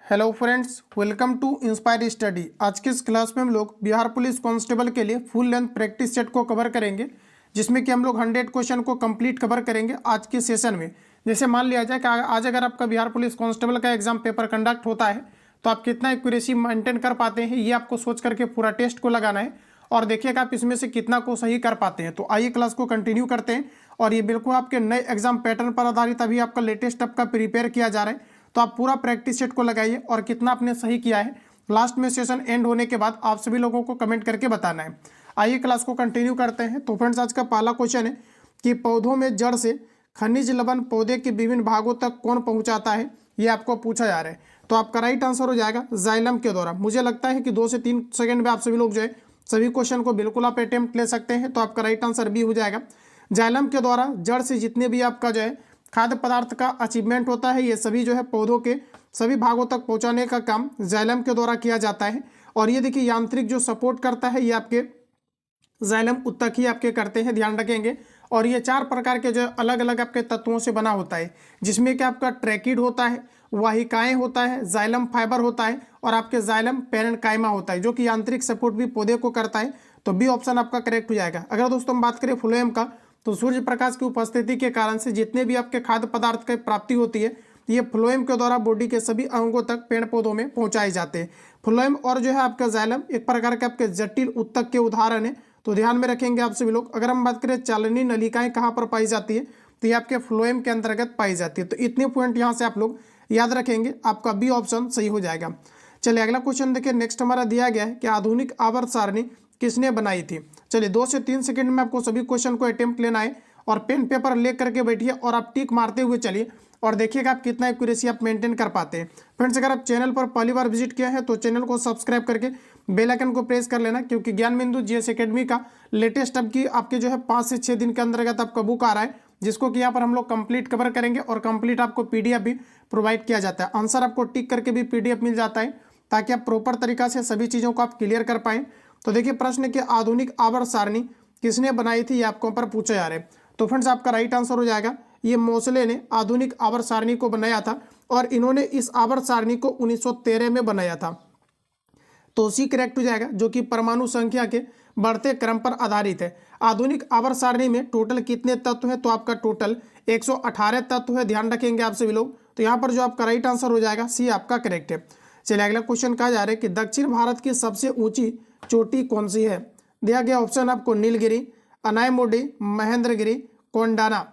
Hello friends, welcome to Inspire Study. आज की इस क्लास में हम लोग बिहार पुलिस कांस्टेबल के लिए फुल लेंथ प्रैक्टिस सेट को कवर करेंगे, जिसमें कि हम लोग 100 क्वेश्चन को कंप्लीट कवर करेंगे आज के सेशन में। जैसे मान लिया जाए कि आज अगर आपका बिहार पुलिस कांस्टेबल का एग्जाम पेपर कंडक्ट होता है तो आप कितना एक्यूरेसी मेंटेन कर पाते हैं, ये आपको सोच करके पूरा टेस्ट को लगाना है और देखिएगा आप इसमें से कितना को सही कर पाते हैं। तो आइए क्लास को कंटिन्यू करते हैं। और ये बिल्कुल आपके नए एग्जाम पैटर्न पर आधारित अभी आपका लेटेस्ट आपका प्रिपेयर किया जा रहा है, तो आप पूरा प्रैक्टिस सेट को लगाइए और कितना आपने सही किया है लास्ट में सेशन एंड होने के बाद आप सभी लोगों को कमेंट करके बताना है। आइए क्लास को कंटिन्यू करते हैं। तो फ्रेंड्स, आज का पहला क्वेश्चन है कि पौधों में जड़ से खनिज लवण पौधे के विभिन्न भागों तक कौन पहुंचाता है, ये आपको पूछा जा रहा है। तो आपका राइट आंसर हो जाएगा जाइलम के द्वारा। मुझे लगता है कि 2 से 3 सेकंड में आप सभी लोग जो है सभी क्वेश्चन को बिल्कुल आप अटेम्प्ट ले सकते हैं। तो आपका राइट आंसर बी हो जाएगा। जाइलम के द्वारा जड़ से जितने भी आपका जो है खाद्य पदार्थ का अचीवमेंट होता है, ये सभी जो है पौधों के सभी भागों तक पहुंचाने का काम जाइलम के द्वारा किया जाता है। और ये देखिए यांत्रिक जो सपोर्ट करता है ये आपके जाइलम उत्तक ही आपके करते हैं, ध्यान रखेंगे। और ये 4 प्रकार के जो अलग अलग आपके तत्वों से बना होता है, जिसमें कि आपका ट्रैकिड होता है, वाहिकाएं होता है, जाइलम फाइबर होता है और आपके जाइलम पेरेन्काइमा होता है, जो कि यांत्रिक सपोर्ट भी पौधे को करता है। तो बी ऑप्शन आपका करेक्ट हो जाएगा। अगर दोस्तों हम बात करें फ्लोएम का, तो सूर्य प्रकाश की उपस्थिति के कारण से जितने भी आपके खाद्य पदार्थ की प्राप्ति होती है, ये फ्लोएम के द्वारा बॉडी के सभी अंगों तक पेड़ पौधों में पहुंचाए जाते हैं। फ्लोएम और जो है आपका जाइलम एक प्रकार के आपके जटिल उत्तक के उदाहरण है, तो ध्यान में रखेंगे आप सभी लोग। अगर हम बात करें चालनी नलिकाएं कहाँ पर पाई जाती है, तो ये आपके फ्लोएम के अंतर्गत पाई जाती है। तो इतने पॉइंट यहाँ से आप लोग याद रखेंगे, आपका बी ऑप्शन सही हो जाएगा। चलिए अगला क्वेश्चन देखिए। नेक्स्ट हमारा दिया गया है कि आधुनिक आवर्त सारणी किसने बनाई थी। चलिए 2 से 3 सेकंड में आपको सभी क्वेश्चन को अटेम्प्ट लेना है और पेन पेपर ले करके बैठिए और आप टिक मारते हुए चलिए और देखिएगा आप कितना एक्यूरेसी आप मेंटेन कर पाते हैं। फ्रेंड्स, अगर आप चैनल पर पहली बार विजिट किया है तो चैनल को सब्सक्राइब करके बेल आइकन को प्रेस कर लेना, क्योंकि ज्ञान बिंदु जीएस एकेडमी का लेटेस्ट अब की आपके जो है 5 से 6 दिन के अंतर्गत आपका बुक आ रहा है, जिसको कि यहाँ पर हम लोग कंप्लीट कवर करेंगे और कंप्लीट आपको पीडीएफ भी प्रोवाइड किया जाता है। आंसर आपको टिक करके भी पीडीएफ मिल जाता है, ताकि आप प्रॉपर तरीका से सभी चीज़ों को आप क्लियर कर पाएं। तो देखिए प्रश्न के आधुनिक आवर्त सारणी किसने बनाई थी, ये आपको पर पूछा जा रहा है। तो फ्रेंड्स, आपका राइट आंसर हो जाएगा ये मोसले ने आधुनिक आवर्त सारणी को बनाया था और इन्होंने इस आवर्त सारणी को 1913 में बनाया था। तो सी करेक्ट हो जाएगा, जो कि परमाणु संख्या के बढ़ते क्रम पर आधारित है। आधुनिक आवर्त सारणी में टोटल कितने तत्व हैं, तो आपका टोटल 118 तत्व है, ध्यान रखेंगे आप सभी लोग। तो यहाँ पर जो आपका राइट आंसर हो जाएगा सी आपका करेक्ट है। चलिए अगला क्वेश्चन कहा जा रहा है कि दक्षिण भारत की सबसे ऊंची चोटी कौन सी है। दिया गया ऑप्शन आपको नीलगिरी, अनायमुडी, महेंद्रगिरी, कोंडाना।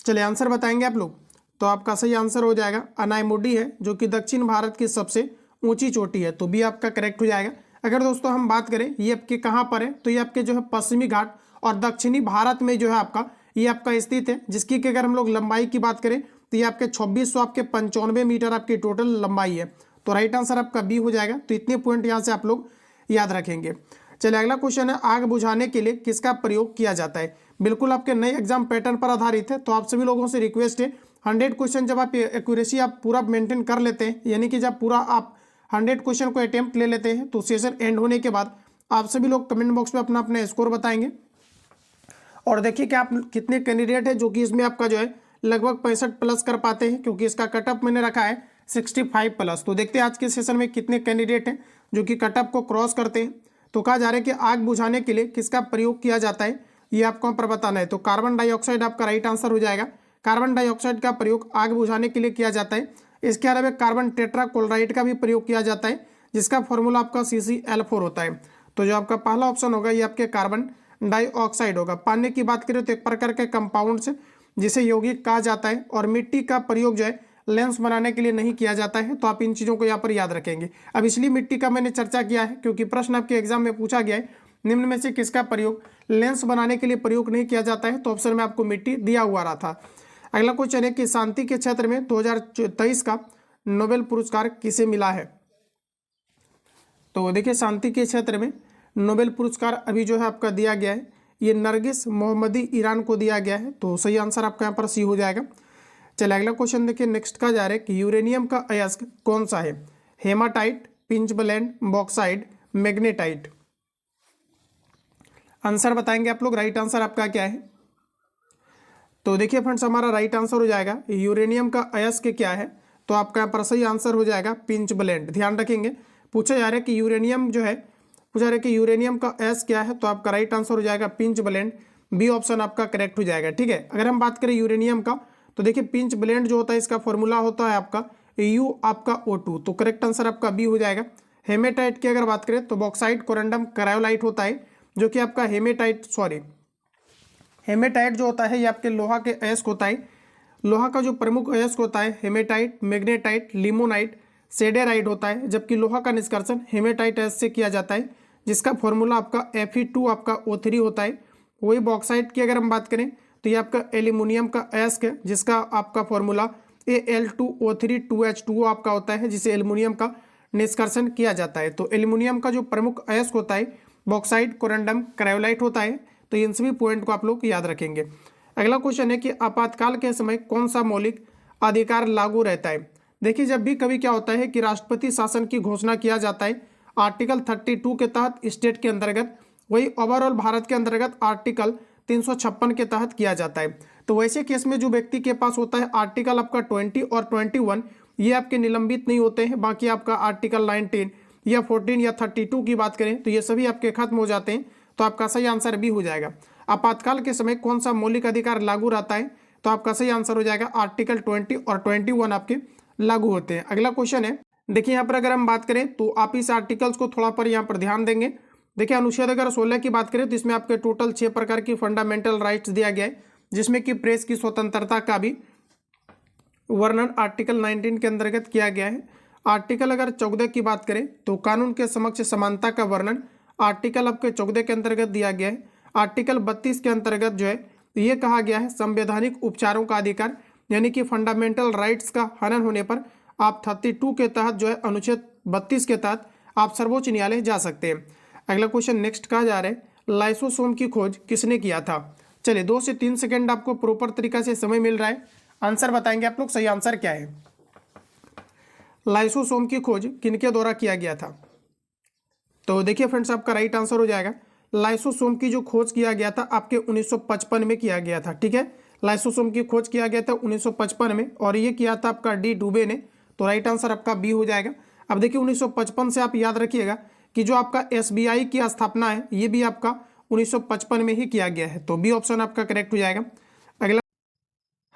चलिए आंसर बताएंगे आप लोग। तो आपका सही आंसर हो जाएगा अनायमुडी है, जो कि दक्षिण भारत की सबसे ऊंची चोटी है। तो बी आपका करेक्ट हो जाएगा। अगर दोस्तों हम बात करें ये आपके कहाँ पर है, तो ये आपके जो है पश्चिमी घाट और दक्षिणी भारत में जो है आपका ये आपका स्थित है, जिसकी कि अगर हम लोग लंबाई की बात करें तो ये आपके 2695 मीटर आपकी टोटल लंबाई है। तो राइट आंसर आपका बी हो जाएगा। तो इतने पॉइंट यहाँ से आप लोग याद रखेंगे। चलिए अगला क्वेश्चन है, आग बुझाने के लिए किसका प्रयोग किया जाता है। बिल्कुल आपके नए एग्जाम पैटर्न पर आधारित है। तो आप सभी लोगों से रिक्वेस्ट है 100 क्वेश्चन जब आप एक्यूरेसी आप पूरा मेंटेन कर लेते हैं, यानी कि जब पूरा आप 100 क्वेश्चन को अटेम्प्ट ले लेते हैं, तो सेशन एंड होने के बाद आप सभी लोग कमेंट बॉक्स में अपना अपना स्कोर बताएंगे और देखिए कि आप कितने कैंडिडेट हैं जो कि इसमें आपका जो है लगभग 65 प्लस कर पाते हैं, क्योंकि इसका कटअप मैंने रखा है 65 प्लस। तो देखते हैं आज के सेशन में कितने कैंडिडेट हैं जो कि कटअप को क्रॉस करते हैं। तो कहा जा रहा है कि आग बुझाने के लिए किसका प्रयोग किया जाता है, ये आपको पर बताना है। तो कार्बन डाइऑक्साइड आपका राइट आंसर हो जाएगा। कार्बन डाइऑक्साइड का प्रयोग आग बुझाने के लिए किया जाता है। इसके अलावा कार्बन टेट्राक्लोराइड का भी प्रयोग किया जाता है, जिसका फॉर्मूला आपका CCl4 होता है। तो जो आपका पहला ऑप्शन होगा ये आपके कार्बन डाइऑक्साइड होगा। पानी की बात करें तो एक प्रकार के कंपाउंड से जिसे यौगिक कहा जाता है, और मिट्टी का प्रयोग जो है लेंस बनाने के लिए नहीं किया जाता है। तो आप इन चीज़ों को यहाँ पर याद रखेंगे। अब इसलिए मिट्टी का मैंने चर्चा किया है क्योंकि प्रश्न आपके एग्जाम में पूछा गया है निम्न में से किसका प्रयोग लेंस बनाने के लिए प्रयोग नहीं किया जाता है। तो ऑप्शन में आपको मिट्टी दिया हुआ रहा था। अगला क्वेश्चन है कि शांति के क्षेत्र में 2023 का नोबेल पुरस्कार किसे मिला है। तो देखिए शांति के क्षेत्र में नोबेल पुरस्कार अभी जो है आपका दिया गया है, ये नरगिस मोहम्मदी ईरान को दिया गया है। तो सही आंसर आपका यहाँ पर सी हो जाएगा। चलिए अगला क्वेश्चन देखिए। नेक्स्ट का जा रहा है कि यूरेनियम का अयस्क कौन सा है। Hematite, pitchblende, bauxite, magnetite. Answer बताएंगे आप लोग। राइट आंसर आपका क्या है। तो देखिए फ्रेंड्स, हमारा राइट आंसर हो जाएगा यूरेनियम का अयस्क क्या है, तो आपका यहाँ पर सही आंसर हो जाएगा पिंच ब्लेंड। ध्यान रखेंगे, पूछा जा रहा है कि यूरेनियम जो है, पूछा जा रहा है कि यूरेनियम का एस क्या है, तो आपका राइट आंसर हो जाएगा पिंच ब्लेंड। बी ऑप्शन आपका करेक्ट हो जाएगा। ठीक है, अगर हम बात करें यूरेनियम का, तो देखिए पिंच ब्लेंड जो होता है इसका फॉर्मूला होता है आपका यू आपका O2, तो करेक्ट आंसर आपका बी हो जाएगा। हेमेटाइट की अगर बात करें तो बॉक्साइट कोरंडम क्रायोलाइट होता है, जो कि आपका हेमेटाइट जो होता है ये आपके लोहा के अयस्क होता है। लोहा का जो प्रमुख अयस्क होता है हेमेटाइट, मैग्नेटाइट, लिमोनाइट, सेडेराइट होता है, जबकि लोहा का निष्कर्षण हेमेटाइट अयस्क से किया जाता है, जिसका फॉर्मूला आपका Fe2 आपका O3 होता है। वही बॉक्साइट की अगर हम बात करें तो ये आपका एल्यूमिनियम का अयस्क है, जिसका आपका फॉर्मूला Al2O3 2H2O आपका होता है, जिसे एल्यूमिनियम का निष्कर्षण किया जाता है। तो एल्यूमिनियम का जो प्रमुख अयस्क होता है बॉक्साइट कोरंडम क्रायोलाइट होता है। तो इन सभी पॉइंट को आप लोग याद रखेंगे। अगला क्वेश्चन है कि आपातकाल के समय कौन सा मौलिक अधिकार लागू रहता है। देखिए, जब भी कभी क्या होता है कि राष्ट्रपति शासन की घोषणा किया जाता है आर्टिकल 32 के तहत स्टेट के अंतर्गत, वही ओवरऑल भारत के अंतर्गत आर्टिकल 356 के तहत किया जाता है। तो वैसे केस में जो व्यक्ति के पास होता है आर्टिकल आपका 20 और 21 ये आपके निलंबित नहीं होते हैं। बाकी आपका आर्टिकल 19 या 14 या 32 की बात करें तो ये सभी आपके खत्म हो जाते हैं। तो आपका सही आंसर भी हो जाएगा। आपातकाल के समय कौन सा मौलिक अधिकार लागू रहता है, तो आपका सही आंसर हो जाएगा आर्टिकल 20 और 21 आपके लागू होते हैं। अगला क्वेश्चन है, देखिए यहाँ पर अगर हम बात करें तो आप इस आर्टिकल्स को थोड़ा पर यहाँ पर ध्यान देंगे। देखिए, अनुच्छेद अगर 16 की बात करें तो इसमें आपके टोटल 6 प्रकार की फंडामेंटल राइट्स दिया गया है, जिसमें कि प्रेस की स्वतंत्रता का भी वर्णन आर्टिकल 19 के अंतर्गत किया गया है। आर्टिकल अगर 14 की बात करें तो कानून के समक्ष समानता का वर्णन आर्टिकल आपके 14 के अंतर्गत दिया गया है। आर्टिकल 32 के अंतर्गत जो है ये कहा गया है संवैधानिक उपचारों का अधिकार, यानी कि फंडामेंटल राइट्स का हनन होने पर आप 32 के तहत जो है अनुच्छेद 32 के तहत आप सर्वोच्च न्यायालय जा सकते हैं। अगला क्वेश्चन नेक्स्ट कहा जा रहा है लाइसोसोम की खोज किसने किया था। चलिए 2 से 3 सेकेंड आपको प्रॉपर तरीका से समय मिल रहा है, आंसर बताएंगे आप लोग सही आंसर क्या है। लाइसोसोम की खोज किनके द्वारा किया गया था, तो देखिए फ्रेंड्स आपका राइट आंसर हो जाएगा लाइसोसोम की जो खोज किया गया था आपके 1955 में किया गया था। ठीक है, लाइसोसोम की खोज किया गया था 1955 में और ये किया था आपका डी डुबे ने। तो राइट आंसर आपका बी हो जाएगा। अब देखिए 1955 से आप याद रखिएगा कि जो आपका SBI की स्थापना है ये भी आपका 1955 में ही किया गया है। तो बी ऑप्शन आपका करेक्ट हो जाएगा। अगला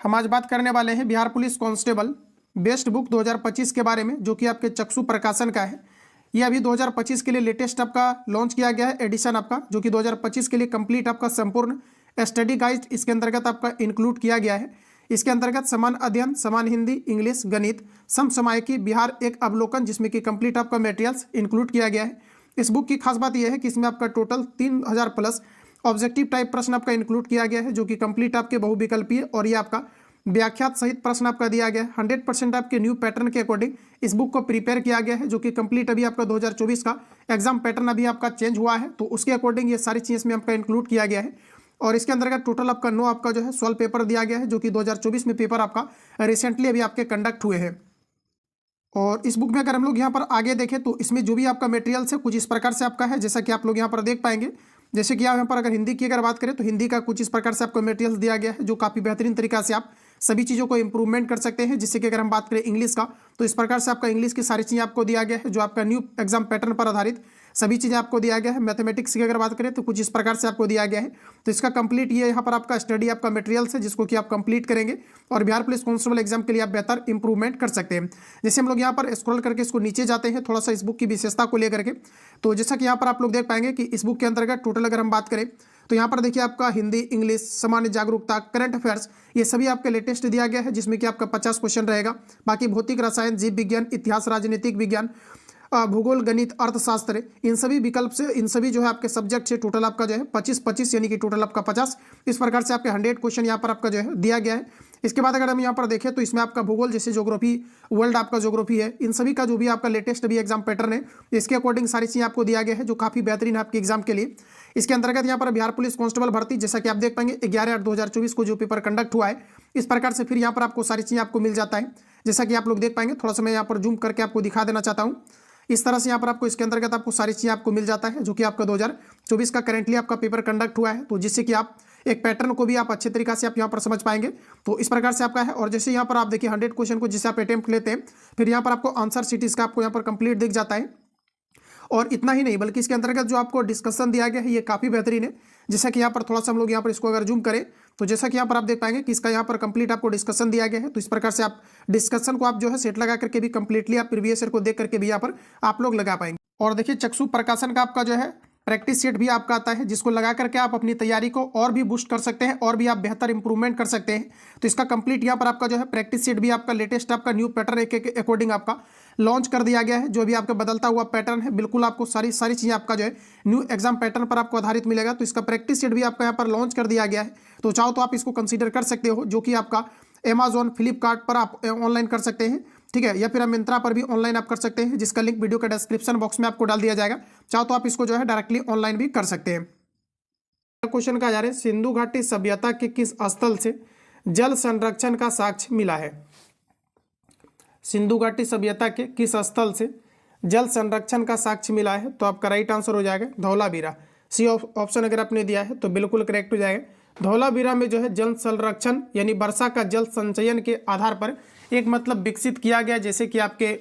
हम आज बात करने वाले हैं Bihar police constable best book 2025 के बारे में, जो कि आपके चक्षु प्रकाशन का है। ये अभी 2025 के लिए लेटेस्ट आपका लॉन्च किया गया है एडिशन आपका, जो कि 2025 के लिए कंप्लीट आपका संपूर्ण स्टडी गाइड इसके अंतर्गत आपका इंक्लूड किया गया है। इसके अंतर्गत समान अध्ययन, समान हिंदी, इंग्लिश, गणित, समसामयिकी, बिहार एक अवलोकन, जिसमें कि कंप्लीट आपका मटेरियल्स इंक्लूड किया गया है। इस बुक की खास बात यह है कि इसमें आपका टोटल 3000 प्लस ऑब्जेक्टिव टाइप प्रश्न आपका इंक्लूड किया गया है, जो कि कंप्लीट आपके बहुविकल्पीय और ये आपका व्याख्यात सहित प्रश्न आपका दिया गया है। 100% आपके न्यू पैटर्न के अकॉर्डिंग इस बुक को प्रिपेयर किया गया है, जो कि कंप्लीट अभी आपका 2024 का एग्जाम पैटर्न अभी आपका चेंज हुआ है, तो उसके अकॉर्डिंग ये सारी चीज़ में आपका इंक्लूड किया गया है। और इसके अंतर्गत टोटल आपका 9 आपका जो है 12 पेपर दिया गया है, जो कि 2024 में पेपर आपका रिसेंटली अभी आपके कंडक्ट हुए हैं। और इस बुक में अगर हम लोग यहाँ पर आगे देखें तो इसमें जो भी आपका मटेरियल्स है कुछ इस प्रकार से आपका है, जैसा कि आप लोग यहाँ पर देख पाएंगे। जैसे कि आप यहाँ पर अगर हिंदी की अगर बात करें तो हिंदी का कुछ इस प्रकार से आपको मटेरियल्स दिया गया है, जो काफ़ी बेहतरीन तरीका से आप सभी चीज़ों को इंप्रूवमेंट कर सकते हैं। जिससे कि अगर हम बात करें इंग्लिश का तो इस प्रकार से आपका इंग्लिश की सारी चीज़ें आपको दिया गया है, जो आपका न्यू एग्जाम पैटर्न पर आधारित सभी चीज़ें आपको दिया गया है। मैथमेटिक्स की अगर बात करें तो कुछ इस प्रकार से आपको दिया गया है। तो इसका कंप्लीट ये यहाँ पर आपका स्टडी आपका मटेरियल्स है, जिसको कि आप कंप्लीट करेंगे और बिहार पुलिस कांस्टेबल एग्जाम के लिए आप बेहतर इंप्रूवमेंट कर सकते हैं। जैसे हम लोग यहाँ पर स्क्रॉल करके इसको नीचे जाते हैं थोड़ा सा इस बुक की विशेषता को लेकर के, तो जैसा कि यहाँ पर आप लोग देख पाएंगे कि इस बुक के अंतर्गत टोटल अगर हम बात करें तो यहाँ पर देखिए आपका हिंदी, इंग्लिश, सामान्य जागरूकता, करंट अफेयर्स ये सभी आपके लेटेस्ट दिया गया है, जिसमें कि आपका 50 क्वेश्चन रहेगा। बाकी भौतिक, रसायन, जीव विज्ञान, इतिहास, राजनीतिक विज्ञान, भूगोल, गणित, अर्थशास्त्र, इन सभी विकल्प से इन सभी जो है आपके सब्जेक्ट से टोटल आपका जो है 25-25 यानी कि टोटल आपका 50 इस प्रकार से आपके 100 क्वेश्चन यहाँ पर आपका जो है दिया गया है। इसके बाद अगर हम यहाँ पर देखें तो इसमें आपका भूगोल जैसे ज्योग्राफी, वर्ल्ड आपका ज्योग्राफी है, इन सभी का जो भी आपका लेटेस्ट अभी एग्जाम पैटर्न है इसके अकॉर्डिंग सारी चीज़ें आपको दिया गया है, जो काफ़ी बेहतरीन है आपके एग्जाम के लिए। इसके अंतर्गत यहाँ पर बिहार पुलिस कांस्टेबल भर्ती जैसा कि आप देख पाएंगे 11/8/2024 को जो पेपर कंडक्ट हुआ है, इस प्रकार से फिर यहाँ पर आपको सारी चीज़ें आपको मिल जाता है। जैसा कि आप लोग देख पाएंगे, थोड़ा सा मैं यहाँ पर जूम करके आपको दिखा देना चाहता हूँ। इस तरह से यहाँ पर आपको इसके अंतर्गत आपको सारी चीज़ें आपको मिल जाता है, जो कि आपका 2024 का करेंटली आपका पेपर कंडक्ट हुआ है, तो जिससे कि आप एक पैटर्न को भी आप अच्छे तरीके से आप यहाँ पर समझ पाएंगे। तो इस प्रकार से आपका है। और जैसे यहाँ पर आप देखिए 100 क्वेश्चन को जिससे आप अटेम्प्ट लेते हैं, फिर यहाँ पर आपको आंसर शीट का आपको यहाँ पर कंप्लीट दिख जाता है। और इतना ही नहीं बल्कि इसके अंतर्गत जो आपको डिस्कशन दिया गया है ये काफ़ी बेहतरीन है। जैसा कि यहाँ पर थोड़ा सा हम लोग यहाँ पर इसको अगर जूम करें, तो जैसा कि यहाँ पर आप देख पाएंगे कि इसका यहाँ पर कंप्लीट आपको डिस्कशन दिया गया है। तो इस प्रकार से आप डिस्कशन को आप जो है सेट लगा करके भी कंप्लीटली आप प्रीवियस ईयर को देख करके भी यहाँ पर आप लोग लगा पाएंगे। और देखिए चक्षु प्रकाशन का आपका जो है प्रैक्टिस सेट भी आपका आता है, जिसको लगा करके आप अपनी तैयारी को और भी बूस्ट कर सकते हैं और भी आप बेहतर इंप्रूवमेंट कर सकते हैं। तो इसका कंप्लीट यहाँ पर आपका जो है प्रैक्टिस सेट भी आपका लेटेस्ट आपका न्यू पैटर्न के अकॉर्डिंग आपका लॉन्च कर दिया गया है। जो भी आपका बदलता हुआ पैटर्न है, बिल्कुल आपको सारी चीज़ें आपका जो है न्यू एग्जाम पैटर्न पर आपको आधारित मिलेगा। तो इसका प्रैक्टिस सेट भी आपका यहाँ पर लॉन्च कर दिया गया है। तो चाहो तो आप इसको कंसिडर कर सकते हो, जो कि आपका अमेजॉन फ्लिपकार्ट पर आप ऑनलाइन कर सकते हैं, ठीक है, या फिर आप मिंत्रा पर भी ऑनलाइन आप कर सकते हैं, जिसका लिंक वीडियो के डिस्क्रिप्शन बॉक्स में आपको डाल दिया जाएगा। चाहो तो आप इसको जो है डायरेक्टली ऑनलाइन भी कर सकते हैं। क्वेश्चन का जा रहा है, सिंधु घाटी सभ्यता के किस स्थल से जल संरक्षण का साक्ष्य मिला है? सिंधु घाटी सभ्यता के किस स्थल से जल संरक्षण का साक्ष्य मिला है? तो आपका राइट आंसर हो जाएगा धौलावीरा। सी ऑप्शन अगर आपने दिया है तो बिल्कुल करेक्ट हो जाएगा। धौलावीरा में जो है जल संरक्षण यानी वर्षा का जल संचयन के आधार पर एक मतलब विकसित किया गया, जैसे कि आपके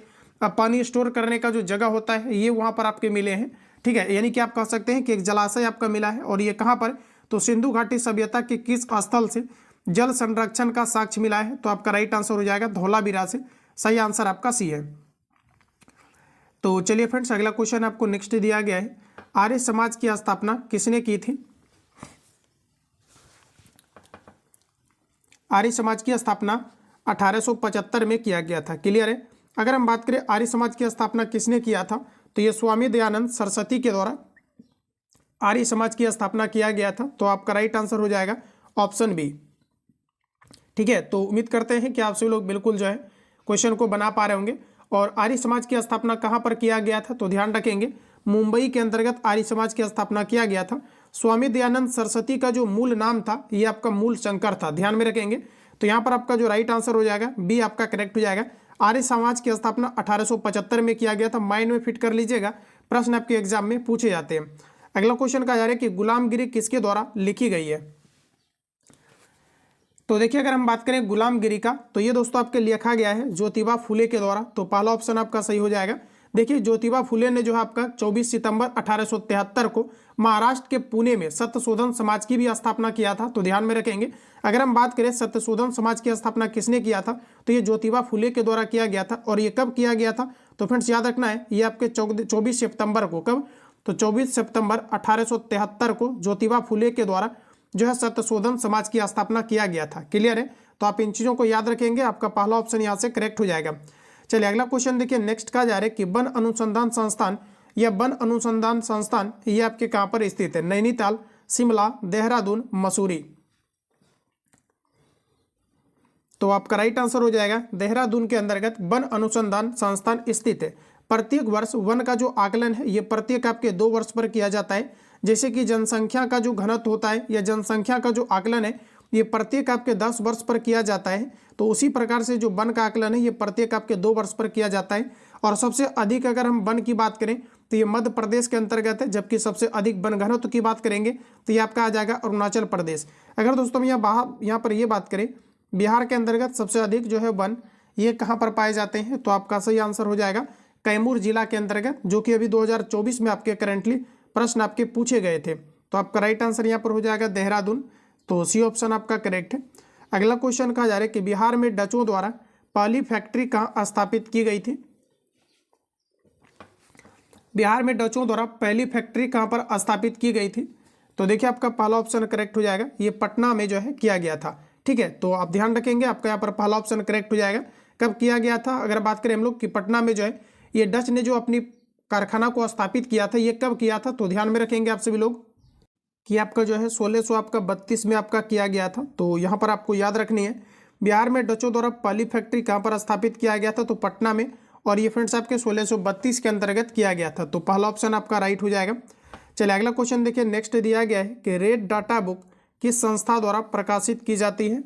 पानी स्टोर करने का जो जगह होता है ये वहाँ पर आपके मिले हैं, ठीक है। यानी कि आप कह सकते हैं कि एक जलाशय आपका मिला है। और ये कहाँ पर? तो सिंधु घाटी सभ्यता के किस स्थल से जल संरक्षण का साक्ष्य मिला है? तो आपका राइट आंसर हो जाएगा धौलावीरा से। सही आंसर आपका सी है। तो चलिए फ्रेंड्स, अगला क्वेश्चन आपको नेक्स्ट दिया गया है, आर्य समाज की स्थापना किसने की थी? आर्य समाज की स्थापना 1875 में किया गया था। क्लियर है। अगर हम बात करें आर्य समाज की स्थापना किसने किया था, तो ये स्वामी दयानंद सरस्वती के द्वारा आर्य समाज की स्थापना किया गया था। तो आपका राइट आंसर हो जाएगा ऑप्शन बी, ठीक है। तो उम्मीद करते हैं कि आप सभी लोग बिल्कुल जो है क्वेश्चन को बना पा रहे होंगे। और आर्य समाज की स्थापना कहाँ पर किया गया था? तो ध्यान रखेंगे मुंबई के अंतर्गत आर्य समाज की स्थापना किया गया था। स्वामी दयानंद सरस्वती का जो मूल नाम था ये आपका मूल शंकर था, ध्यान में रखेंगे। तो यहाँ पर आपका जो राइट आंसर हो जाएगा बी आपका करेक्ट हो जाएगा। आर्य समाज की स्थापना 1875 में किया गया था। माइंड में फिट कर लीजिएगा, प्रश्न आपके एग्जाम में पूछे जाते हैं। अगला क्वेश्चन का जा रहा है कि गुलामगिरी किसके द्वारा लिखी गई है? तो देखिए अगर हम बात करें गुलामगिरी का, तो ये दोस्तों आपके लिखा गया है ज्योतिबा फुले के द्वारा। तो पहला ऑप्शन आपका सही हो जाएगा। देखिए ज्योतिबा फुले ने जो है आपका 24 सितंबर 1873 को महाराष्ट्र के पुणे में सत्यशोधन समाज की भी स्थापना किया था। तो ध्यान में रखेंगे अगर हम बात करें सत्यशोधन समाज की स्थापना किसने किया था, तो ये ज्योतिबा फुले के द्वारा किया गया था। और ये कब किया गया था? तो फ्रेंड्स याद रखना है ये आपके 24 सितंबर को, कब? तो 24 सितंबर 1873 को ज्योतिबा फुले के द्वारा जो है सत्यशोधन समाज की स्थापना किया गया था। क्लियर है। तो आप इन चीज़ों को याद रखेंगे, आपका पहला ऑप्शन यहाँ से करेक्ट हो जाएगा। चलिए अगला क्वेश्चन देखिए नेक्स्ट का जा रहा है कि वन अनुसंधान संस्थान या वन अनुसंधान संस्थान ये आपके कहाँ पर स्थित है? नैनीताल, शिमला, देहरादून, मसूरी। तो आपका राइट आंसर हो जाएगा देहरादून के अंतर्गत वन अनुसंधान संस्थान स्थित है। प्रत्येक वर्ष वन का जो आकलन है ये प्रत्येक आपके 2 वर्ष पर किया जाता है। जैसे कि जनसंख्या का जो घनत्व होता है या जनसंख्या का जो आकलन है ये प्रत्येक आपके 10 वर्ष पर किया जाता है। तो उसी प्रकार से जो वन का आकलन है ये प्रत्येक आपके 2 वर्ष पर किया जाता है। और सबसे अधिक अगर हम वन की बात करें तो ये मध्य प्रदेश के अंतर्गत है, जबकि सबसे अधिक वन घनत्व की बात करेंगे तो ये आपका आ जाएगा अरुणाचल प्रदेश। अगर दोस्तों हम यहाँ पर ये बात करें बिहार के अंतर्गत सबसे अधिक जो है वन ये कहाँ पर पाए जाते हैं, तो आपका सही आंसर हो जाएगा कैमूर जिला के अंतर्गत, जो कि अभी 2024 में आपके करेंटली प्रश्न आपके पूछे गए थे। तो आपका राइट आंसर यहाँ पर हो जाएगा देहरादून। तो सी ऑप्शन आपका करेक्ट है। अगला क्वेश्चन कहा जा रहा है कि बिहार में डचों द्वारा पहली फैक्ट्री कहाँ स्थापित की गई थी? बिहार में डचों द्वारा पहली फैक्ट्री कहाँ पर स्थापित की गई थी? तो देखिए आपका पहला ऑप्शन करेक्ट हो जाएगा, ये पटना में जो है किया गया था। ठीक है, तो आप ध्यान रखेंगे आपका यहाँ पर पहला ऑप्शन करेक्ट हो जाएगा। कब किया गया था? अगर बात करें हम लोग कि पटना में जो है ये डच ने जो अपनी कारखाना को स्थापित किया था, ये कब किया था? तो ध्यान में रखेंगे आप सभी लोग कि आपका जो है 1632 में आपका किया गया था। तो यहाँ पर आपको याद रखनी है बिहार में डचों द्वारा पहली फैक्ट्री कहाँ पर स्थापित किया गया था? तो पटना में। और ये फ्रेंड्स आपके 1632 के अंतर्गत किया गया था। तो पहला ऑप्शन आपका राइट हो जाएगा। चलिए अगला क्वेश्चन देखिए नेक्स्ट दिया गया है कि रेड डाटा बुक किस संस्था द्वारा प्रकाशित की जाती है?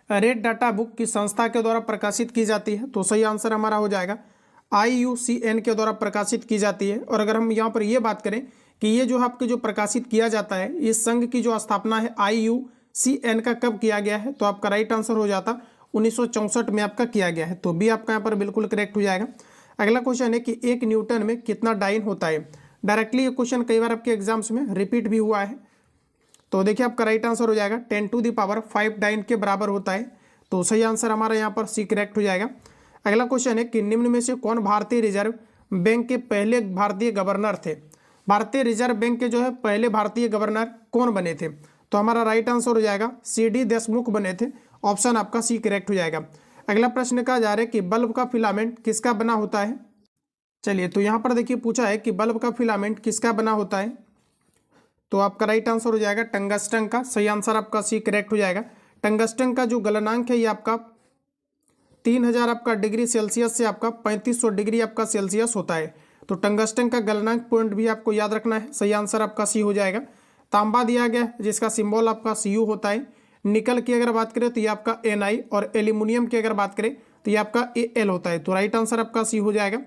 रेड डाटा बुक किस संस्था के द्वारा प्रकाशित की जाती है? तो सही आंसर हमारा हो जाएगा IUCN के द्वारा प्रकाशित की जाती है। और अगर हम यहाँ पर ये बात करें कि ये जो आपके जो प्रकाशित किया जाता है, इस संघ की जो स्थापना है IUCN का कब किया गया है, तो आपका राइट आंसर हो जाता 1964 में आपका किया गया है। तो बी आपका यहाँ पर बिल्कुल करेक्ट हो जाएगा। अगला क्वेश्चन है कि 1 न्यूटन में कितना डाइन होता है। डायरेक्टली ये क्वेश्चन कई बार आपके एग्जाम्स में रिपीट भी हुआ है। तो देखिए आपका राइट आंसर हो जाएगा 10⁵ डाइन के बराबर होता है। तो सही आंसर हमारा यहाँ पर सी करेक्ट हो जाएगा। अगला क्वेश्चन है कि निम्न में से कौन भारतीय रिजर्व बैंक के पहले भारतीय गवर्नर थे। भारतीय रिजर्व बैंक के जो है पहले भारतीय गवर्नर कौन बने थे, तो हमारा राइट आंसर हो जाएगा CD देशमुख बने थे। ऑप्शन आपका सी करेक्ट हो जाएगा। अगला प्रश्न कहा जा रहा है कि बल्ब का फिलामेंट किसका बना होता है। चलिए तो यहाँ पर देखिए पूछा है कि बल्ब का फिलामेंट किसका बना होता है, तो आपका राइट आंसर हो जाएगा टंगस्टन का। सही आंसर आपका सी करेक्ट हो जाएगा। टंगस्टन का जो गलनांक है ये आपका 3000 आपका डिग्री सेल्सियस से आपका 3500 डिग्री आपका सेल्सियस होता है। तो टंगस्टन का गलनांक पॉइंट भी आपको याद रखना है। सही आंसर आपका सी हो जाएगा। तांबा दिया गया जिसका सिंबल आपका Cu होता है। निकल की अगर बात करें तो ये आपका Ni, और एल्यूमिनियम की अगर बात करें तो ये आपका Al होता है। तो राइट आंसर आपका सी हो जाएगा।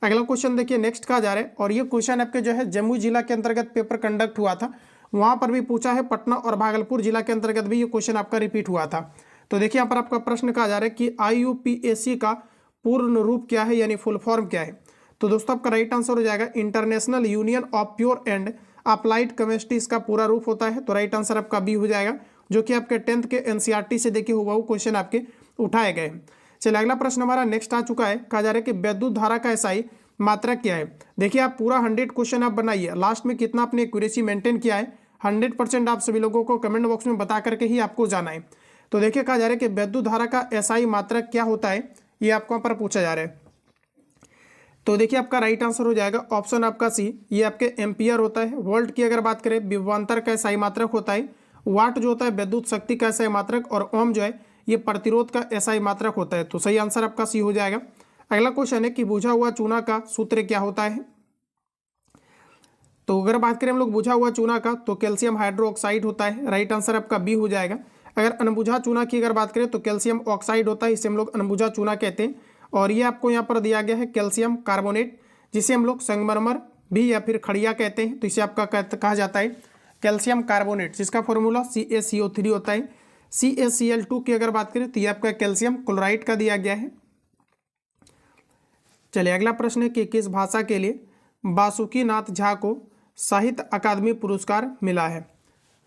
अगला क्वेश्चन देखिए नेक्स्ट कहा जा रहा है, और ये क्वेश्चन आपके जो है जम्मू जिला के अंतर्गत पेपर कंडक्ट हुआ था, वहां पर भी पूछा है। पटना और भागलपुर जिला के अंतर्गत भी ये क्वेश्चन आपका रिपीट हुआ था। तो देखिए यहाँ पर आपका प्रश्न कहा जा रहा है कि IUPAC का पूर्ण रूप क्या है, यानी फुल फॉर्म क्या है। तो दोस्तों आपका राइट आंसर हो जाएगा international union of pure and applied chemistry इसका पूरा रूप होता है। तो राइट आंसर आपका बी हो जाएगा, जो कि आपके 10th के NCERT से देखिए हुआ क्वेश्चन आपके उठाए गए हैं। चलिए अगला प्रश्न हमारा नेक्स्ट आ चुका है। कहा जा रहा है कि विद्युत धारा का SI मात्रक क्या है। देखिए आप पूरा 100 क्वेश्चन आप बनाइए, लास्ट में कितना आपने एक्यूरेसी मेंटेन किया है 100% आप सभी लोगों को कमेंट बॉक्स में बता करके ही आपको जाना है। तो देखिए कहा जा रहा है कि विद्युत धारा का SI मात्रक क्या होता है, ये आपको यहाँ पर पूछा जा रहा है। तो देखिए आपका राइट आंसर हो जाएगा ऑप्शन आपका सी, ये आपके एम्पियर होता है। वोल्ट की अगर बात करें विभवांतर का SI मात्रक होता है। वाट जो होता है विद्युत शक्ति का SI मात्रक, और ओम जो है ये प्रतिरोध का SI मात्रक होता है। तो सही आंसर आपका सी हो जाएगा। अगला क्वेश्चन है कि बुझा हुआ चूना का सूत्र क्या होता है। तो अगर बात करें हम लोग बुझा हुआ चूना का, तो कैल्शियम हाइड्रोक्साइड होता है। राइट आंसर आपका बी हो जाएगा। अगर अनबुझा चूना की अगर बात करें तो कैल्शियम ऑक्साइड होता है, इसे हम लोग अनबुझा चूना कहते हैं। और ये आपको यहाँ पर दिया गया है कैल्शियम कार्बोनेट, जिसे हम लोग संगमरमर भी या फिर खड़िया कहते हैं। तो इसे आपका कहा जाता है कैल्शियम कार्बोनेट, जिसका फॉर्मूला CaCO3 होता है। CaCl2 की अगर बात करें तो ये आपका कैल्शियम क्लोराइड का दिया गया है। चलिए अगला प्रश्न है कि किस भाषा के लिए बासुकीनाथ झा को साहित्य अकादमी पुरस्कार मिला है।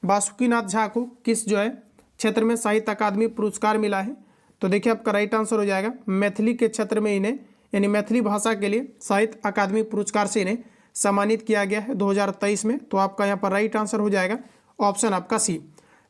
बासुकीनाथ झा को किस जो है क्षेत्र में साहित्य अकादमी पुरस्कार मिला है। तो देखिए आपका राइट आंसर हो जाएगा मैथिली के क्षेत्र में इन्हें, यानी मैथिली भाषा के लिए साहित्य अकादमी पुरस्कार से इन्हें सम्मानित किया गया है 2023 में। तो आपका यहाँ पर राइट आंसर हो जाएगा ऑप्शन आपका सी।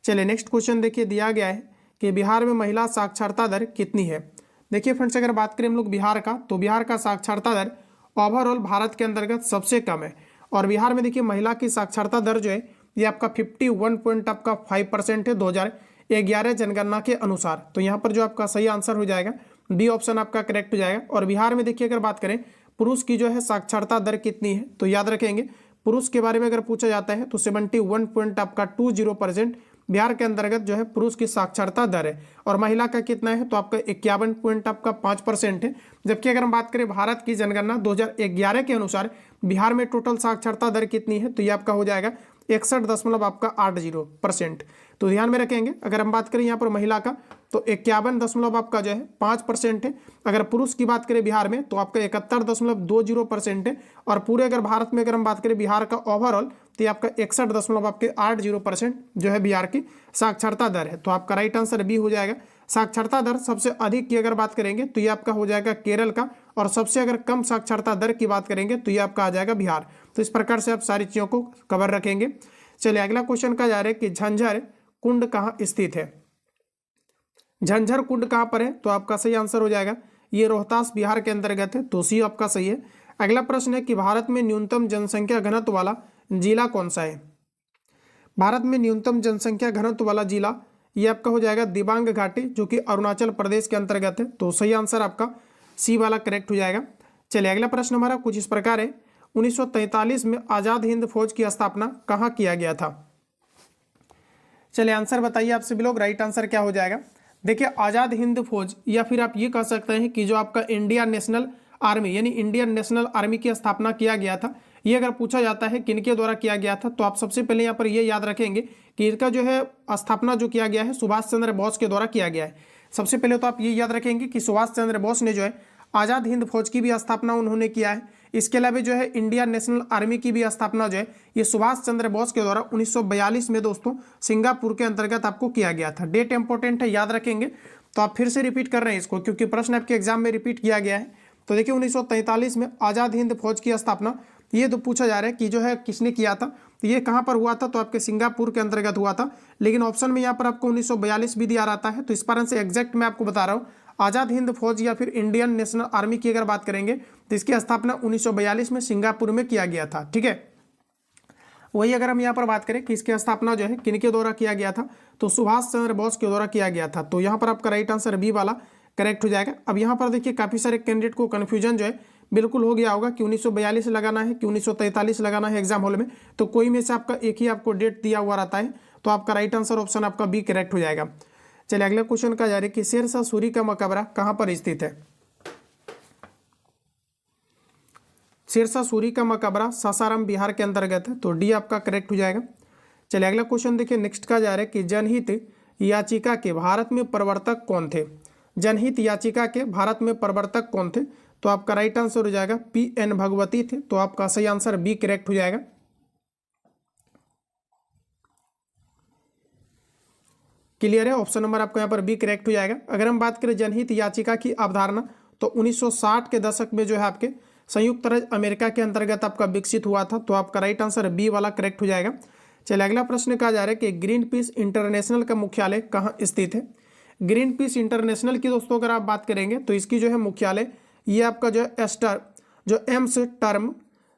चलिए नेक्स्ट क्वेश्चन देखिए दिया गया है कि बिहार में महिला साक्षरता दर कितनी है। देखिए फ्रेंड्स अगर बात करें हम लोग बिहार का, तो बिहार का साक्षरता दर ओवरऑल भारत के अंतर्गत सबसे कम है। और बिहार में देखिए महिला की साक्षरता दर जो है ये आपका 51.5% है 2011 जनगणना के अनुसार। तो यहाँ पर जो आपका सही आंसर हो जाएगा बी ऑप्शन आपका करेक्ट हो जाएगा। और बिहार में देखिए अगर बात करें पुरुष की जो है साक्षरता दर कितनी है, तो याद रखेंगे पुरुष के बारे में अगर पूछा जाता है तो 71.20% बिहार के अंतर्गत जो है पुरुष की साक्षरता दर है। और महिला का कितना है, तो आपका 51.5% है। जबकि अगर हम बात करें भारत की जनगणना 2011 के अनुसार बिहार में टोटल साक्षरता दर कितनी है, तो ये आपका हो जाएगा 61.80%। तो ध्यान में रखेंगे अगर हम बात करें यहाँ पर महिला का तो 51 आपका जो है 5% है। अगर पुरुष की बात करें बिहार में तो आपका 71.20% है। और पूरे अगर भारत में अगर हम बात करें बिहार का ओवरऑल तो ये आपका 61.80% जो है बिहार की साक्षरता दर है। तो आपका राइट आंसर बी हो जाएगा। साक्षरता दर सबसे अधिक की अगर बात करेंगे तो ये आपका हो जाएगा केरल का, और सबसे अगर कम साक्षरता दर की बात करेंगे तो ये आपका आ जाएगा बिहार। तो इस प्रकार से आप सारी चीज़ों को कवर रखेंगे। चलिए अगला क्वेश्चन का जा रहा है कि झंझर कुंड कहाँ स्थित है। झंझर कुंड कहाँ पर है, तो आपका सही आंसर हो जाएगा ये रोहतास बिहार के अंतर्गत है। तो सी आपका सही है। अगला प्रश्न है कि भारत में न्यूनतम जनसंख्या घनत्व वाला जिला कौन सा है। भारत में न्यूनतम जनसंख्या घनत्व वाला जिला ये आपका हो जाएगा दिबांग घाटी, जो कि अरुणाचल प्रदेश के अंतर्गत है। तो सही आंसर आपका सी वाला करेक्ट हो जाएगा। चलिए अगला प्रश्न हमारा कुछ इस प्रकार है, 1943 में आज़ाद हिंद फौज की स्थापना कहाँ किया गया था। चलिए आंसर बताइए आप सभी लोग, राइट आंसर क्या हो जाएगा। देखिए आज़ाद हिंद फौज, या फिर आप ये कह सकते हैं कि जो आपका इंडिया नेशनल आर्मी यानी इंडियन नेशनल आर्मी की स्थापना किया गया था। ये अगर पूछा जाता है किनके द्वारा किया गया था, तो आप सबसे पहले यहाँ पर ये याद रखेंगे कि इसका जो है स्थापना जो किया गया है सुभाष चंद्र बोस के द्वारा किया गया है। सबसे पहले तो आप ये याद रखेंगे कि सुभाष चंद्र बोस ने जो है आज़ाद हिंद फौज की भी स्थापना उन्होंने किया है। इसके अलावा जो है इंडियन नेशनल आर्मी की भी स्थापना जो है ये सुभाष चंद्र बोस के द्वारा 1942 में दोस्तों सिंगापुर के अंतर्गत आपको किया गया था। डेट इंपॉर्टेंट है, याद रखेंगे। तो आप फिर से रिपीट कर रहे हैं इसको क्योंकि प्रश्न आपके एग्जाम में रिपीट किया गया है। तो देखिए 1943 में आज़ाद हिंद फौज की स्थापना ये तो पूछा जा रहा है कि जो है किसने किया था, तो ये कहाँ पर हुआ था, तो आपके सिंगापुर के अंतर्गत हुआ था। लेकिन ऑप्शन में यहाँ पर आपको 1942 भी दिया रहता है, तो इस कारण से एग्जैक्ट मैं आपको बता रहा हूँ आज़ाद हिंद फौज या फिर इंडियन नेशनल आर्मी की अगर बात करेंगे तो इसकी स्थापना 1942 में सिंगापुर में किया गया था। ठीक है, वही अगर हम यहाँ पर बात करें कि इसकी स्थापना जो है किनके द्वारा किया गया था, तो सुभाष चंद्र बोस के द्वारा किया गया था। तो यहाँ पर आपका राइट आंसर बी वाला करेक्ट हो जाएगा। अब यहाँ पर देखिए काफ़ी सारे कैंडिडेट को कन्फ्यूजन जो है बिल्कुल हो गया होगा कि 1942 लगाना है कि 1943 लगाना है एग्जाम हॉल में, तो कोई में से आपका एक ही आपको डेट दिया हुआ रहता है, तो आपका राइट आंसर ऑप्शन आपका बी करेक्ट हो जाएगा। चलिए अगले क्वेश्चन का जा रही कि शेरशाह सूरी का मकबरा कहाँ पर स्थित है। शेरशाह सूरी का मकबरा सासाराम बिहार के अंतर्गत है, तो डी आपका करेक्ट हो जाएगा। चलिए अगला क्वेश्चन देखिए नेक्स्ट का जा रहा है कि जनहित याचिका के भारत में प्रवर्तक कौन थे। जनहित याचिका के भारत में प्रवर्तक कौन थे, तो आपका राइट आंसर हो जाएगा PN भगवती थे, तो आपका सही आंसर बी करेक्ट हो जाएगा। क्लियर है, ऑप्शन नंबर आपका यहाँ पर बी करेक्ट हो जाएगा। अगर हम बात करें जनहित याचिका की अवधारणा तो 1960 के दशक में जो है आपके संयुक्त राज्य अमेरिका के अंतर्गत आपका विकसित हुआ था, तो आपका राइट आंसर बी वाला करेक्ट हो जाएगा। चलिए अगला प्रश्न कहा जा रहा है कि ग्रीन पीस इंटरनेशनल का मुख्यालय कहाँ स्थित है। ग्रीन पीस इंटरनेशनल की दोस्तों अगर आप बात करेंगे तो इसकी जो है मुख्यालय ये आपका जो है एम्स्टर्डम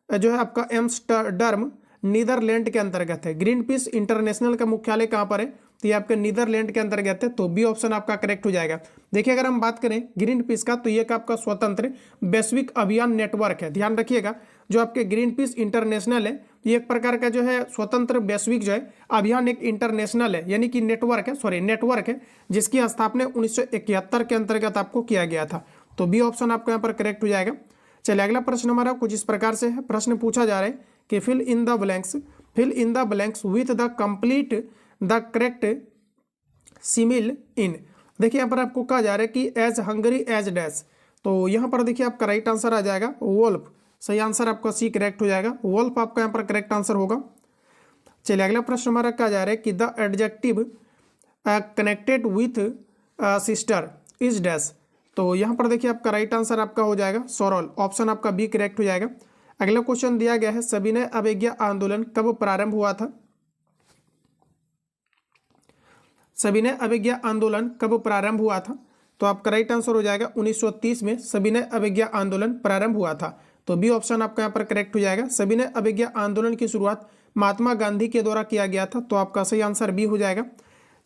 जो है आपका एम्स्टर्डम नीदरलैंड के अंतर्गत है। ग्रीन पीस इंटरनेशनल का मुख्यालय कहाँ पर है, तो ये आपके नीदरलैंड के अंतर्गत है, तो बी ऑप्शन आपका करेक्ट हो जाएगा। देखिए अगर हम बात करें ग्रीन पीस का, तो ये आपका स्वतंत्र वैश्विक अभियान नेटवर्क है। ध्यान रखिएगा जो आपके ग्रीन पीस इंटरनेशनल है ये एक प्रकार का जो है स्वतंत्र वैश्विक जो है अभियान एक इंटरनेशनल है, यानी कि नेटवर्क है जिसकी स्थापना 1971 के अंतर्गत आपको किया गया था, तो बी ऑप्शन आपको यहाँ पर करेक्ट हो जाएगा। चलिए अगला प्रश्न हमारा कुछ इस प्रकार से है। प्रश्न पूछा जा रहा है कि fill in the blanks with the complete the correct simile in. देखिए यहाँ पर आपको कहा जा रहा है कि एज हंगरी एज डैश, तो यहाँ पर देखिए आपका राइट आंसर आ जाएगा वोल्फ। सही आंसर आपका सी करेक्ट हो जाएगा, वोल्फ आपका यहाँ पर करेक्ट आंसर होगा। चलिए अगला प्रश्न हमारा कहा जा रहा है कि the adjective connected with sister is dash, तो यहाँ पर देखिए आपका राइट आंसर आपका हो जाएगा सोरल, ऑप्शन आपका बी करेक्ट हो जाएगा। अगला क्वेश्चन दिया गया है सविनय अवज्ञा आंदोलन कब प्रारंभ हुआ था। सविनय अवज्ञा आंदोलन कब प्रारंभ हुआ था, तो आपका राइट आंसर हो जाएगा 1930 में सविनय अवज्ञा आंदोलन प्रारंभ हुआ था, तो बी ऑप्शन आपका यहाँ पर करेक्ट हो जाएगा। सविनय अवज्ञा आंदोलन की शुरुआत महात्मा गांधी के द्वारा किया गया था, तो आपका सही आंसर बी हो जाएगा।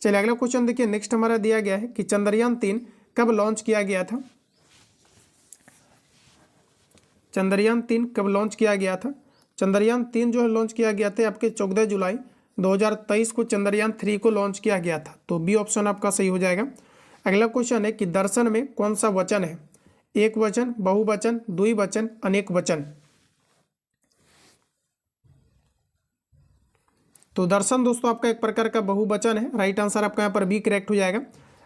चलिए अगला क्वेश्चन देखिए नेक्स्ट हमारा दिया गया है कि चंद्रयान 3 कब लॉन्च किया गया था। चंद्रयान 3 कब लॉन्च किया गया था। चंद्रयान 3 जो है लॉन्च किया गया था आपके 14 जुलाई 2023 को चंद्रयान 3 को लॉन्च किया गया था, तो बी ऑप्शन आपका सही हो जाएगा। अगला क्वेश्चन है कि दर्शन में कौन सा वचन है, एक वचन, बहुवचन, द्विवचन, अनेक वचन। तो दर्शन दोस्तों आपका एक प्रकार का बहुवचन है, राइट आंसर आपका यहाँ पर बी करेक्ट हो जाएगा।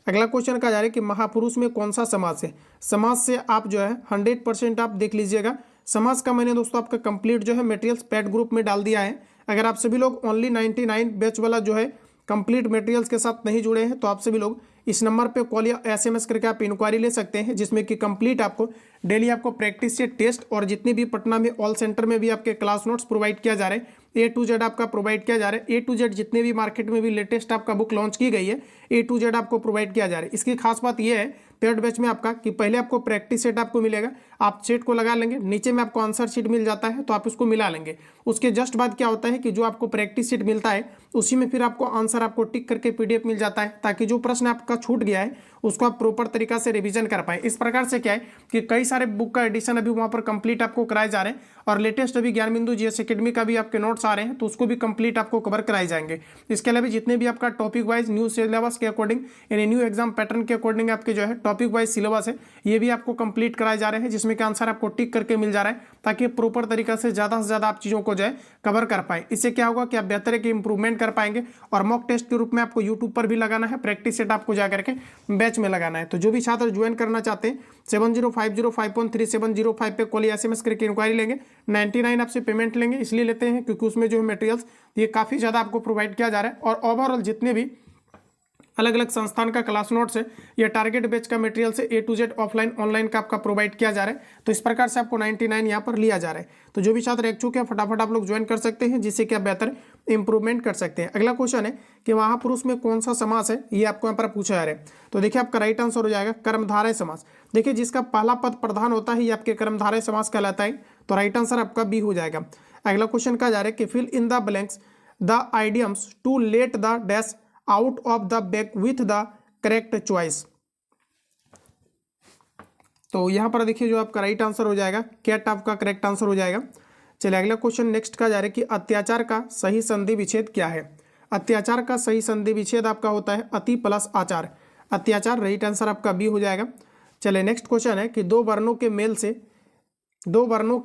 अगला क्वेश्चन का जा रहा है कि महापुरुष में कौन सा समास है। समाज से आप जो है 100% आप देख लीजिएगा। समाज का मैंने दोस्तों आपका कंप्लीट जो है मटेरियल्स पैड ग्रुप में डाल दिया है। अगर आप सभी लोग ओनली 99 बैच वाला जो है कंप्लीट मटेरियल्स के साथ नहीं जुड़े हैं तो आप सभी लोग इस नंबर पे कॉल या SMS करके आप इंक्वायरी ले सकते हैं, जिसमें कि कंप्लीट आपको डेली आपको प्रैक्टिस से टेस्ट और जितनी भी पटना में ऑल सेंटर में भी आपके क्लास नोट्स प्रोवाइड किया जा रहे हैं, A to Z आपका प्रोवाइड किया जा रहा है। A to Z जितने भी मार्केट में भी लेटेस्ट आपका बुक लॉन्च की गई है A to Z आपको प्रोवाइड किया जा रहा है। इसकी खास बात यह है पेड बैच में आपका कि पहले आपको प्रैक्टिस सेट आपको मिलेगा, आप सेट को लगा लेंगे, नीचे में आपको आंसर शीट मिल जाता है तो आप उसको मिला लेंगे। उसके जस्ट बाद क्या होता है कि जो आपको प्रैक्टिस सेट मिलता है उसी में फिर आपको आंसर आपको टिक करके PDF मिल जाता है, ताकि जो प्रश्न आपका छूट गया है उसको आप प्रॉपर तरीका से रिवीजन कर पाए। इस प्रकार से क्या है कि कई सारे बुक का एडिशन अभी वहाँ पर कंप्लीट आपको कराए जा रहे हैं और लेटेस्ट अभी ज्ञान बिंदु GS एकेडमी का भी आपके नोट्स आ रहे हैं तो उसको भी कंप्लीट आपको कवर कराए जाएंगे। इसके अलावा जितने भी आपका टॉपिक वाइज न्यू सिलेबस के अकॉर्डिंग यानी न्यू एग्जाम पैटर्न के अकॉर्डिंग आपके जो है टॉपिक वाइज सिलेबस है ये भी आपको कंप्लीट कराए जा रहे हैं, जिसमें कि आंसर आपको टिक करके मिल जा रहा है, ताकि प्रॉपर तरीके से ज़्यादा आप चीज़ों को जो है कवर कर पाए। इससे क्या होगा कि आप बेहतर है कि इंप्रूवमेंट कर पाएंगे। और मॉक टेस्ट के रूप में आपको यूट्यूब पर भी लगाना है, प्रैक्टिस सेट आपको जा करके बैच में लगाना है। तो जो भी छात्र ज्वाइन करना चाहते हैं 7050513705 पे कॉल या SMS करके इंक्वायरी लेंगे। 99 आपसे पेमेंट लेंगे, इसलिए लेते हैं क्योंकि उसमें जो मटेरियल्स ये काफ़ी ज़्यादा आपको प्रोवाइड किया जा रहा है। और ओवरऑल जितने भी अलग अलग संस्थान का क्लास नोट्स है या टारगेट बैच का मटेरियल से A to Z offline online का आपका प्रोवाइड किया जा रहा है। तो इस प्रकार से आपको 99 यहाँ पर लिया जा रहा है। तो जो भी छात्र इच्छुक है फटाफट आप लोग ज्वाइन कर सकते हैं, जिससे कि आप बेहतर इंप्रूवमेंट कर सकते हैं। अगला क्वेश्चन है कि महापुरुष में कौन सा समास है, ये आपको यहाँ पर पूछा जा रहा है। तो देखिए आपका राइट आंसर हो जाएगा कर्मधारय समास। देखिए जिसका पहला पद प्रधान होता है ये आपके कर्मधारय समास कहलाता है। तो राइट आंसर आपका बी हो जाएगा। अगला क्वेश्चन कहा जा रहा है कि fill in the blanks the idioms to let the dash out of the bag with the correct choice. तो यहां पर देखिए जो आपका राइट आंसर हो जाएगा कैट आपका करेक्ट आंसर हो जाएगा। चलिए अगला क्वेश्चन नेक्स्ट का जा रहा है कि अत्याचार का सही संधि विच्छेद क्या है। अत्याचार का सही संधि विच्छेद आपका होता है अति प्लस आचार। अत्याचार राइट आंसर आपका बी हो जाएगा। चलिए नेक्स्ट क्वेश्चन है कि दो वर्णों के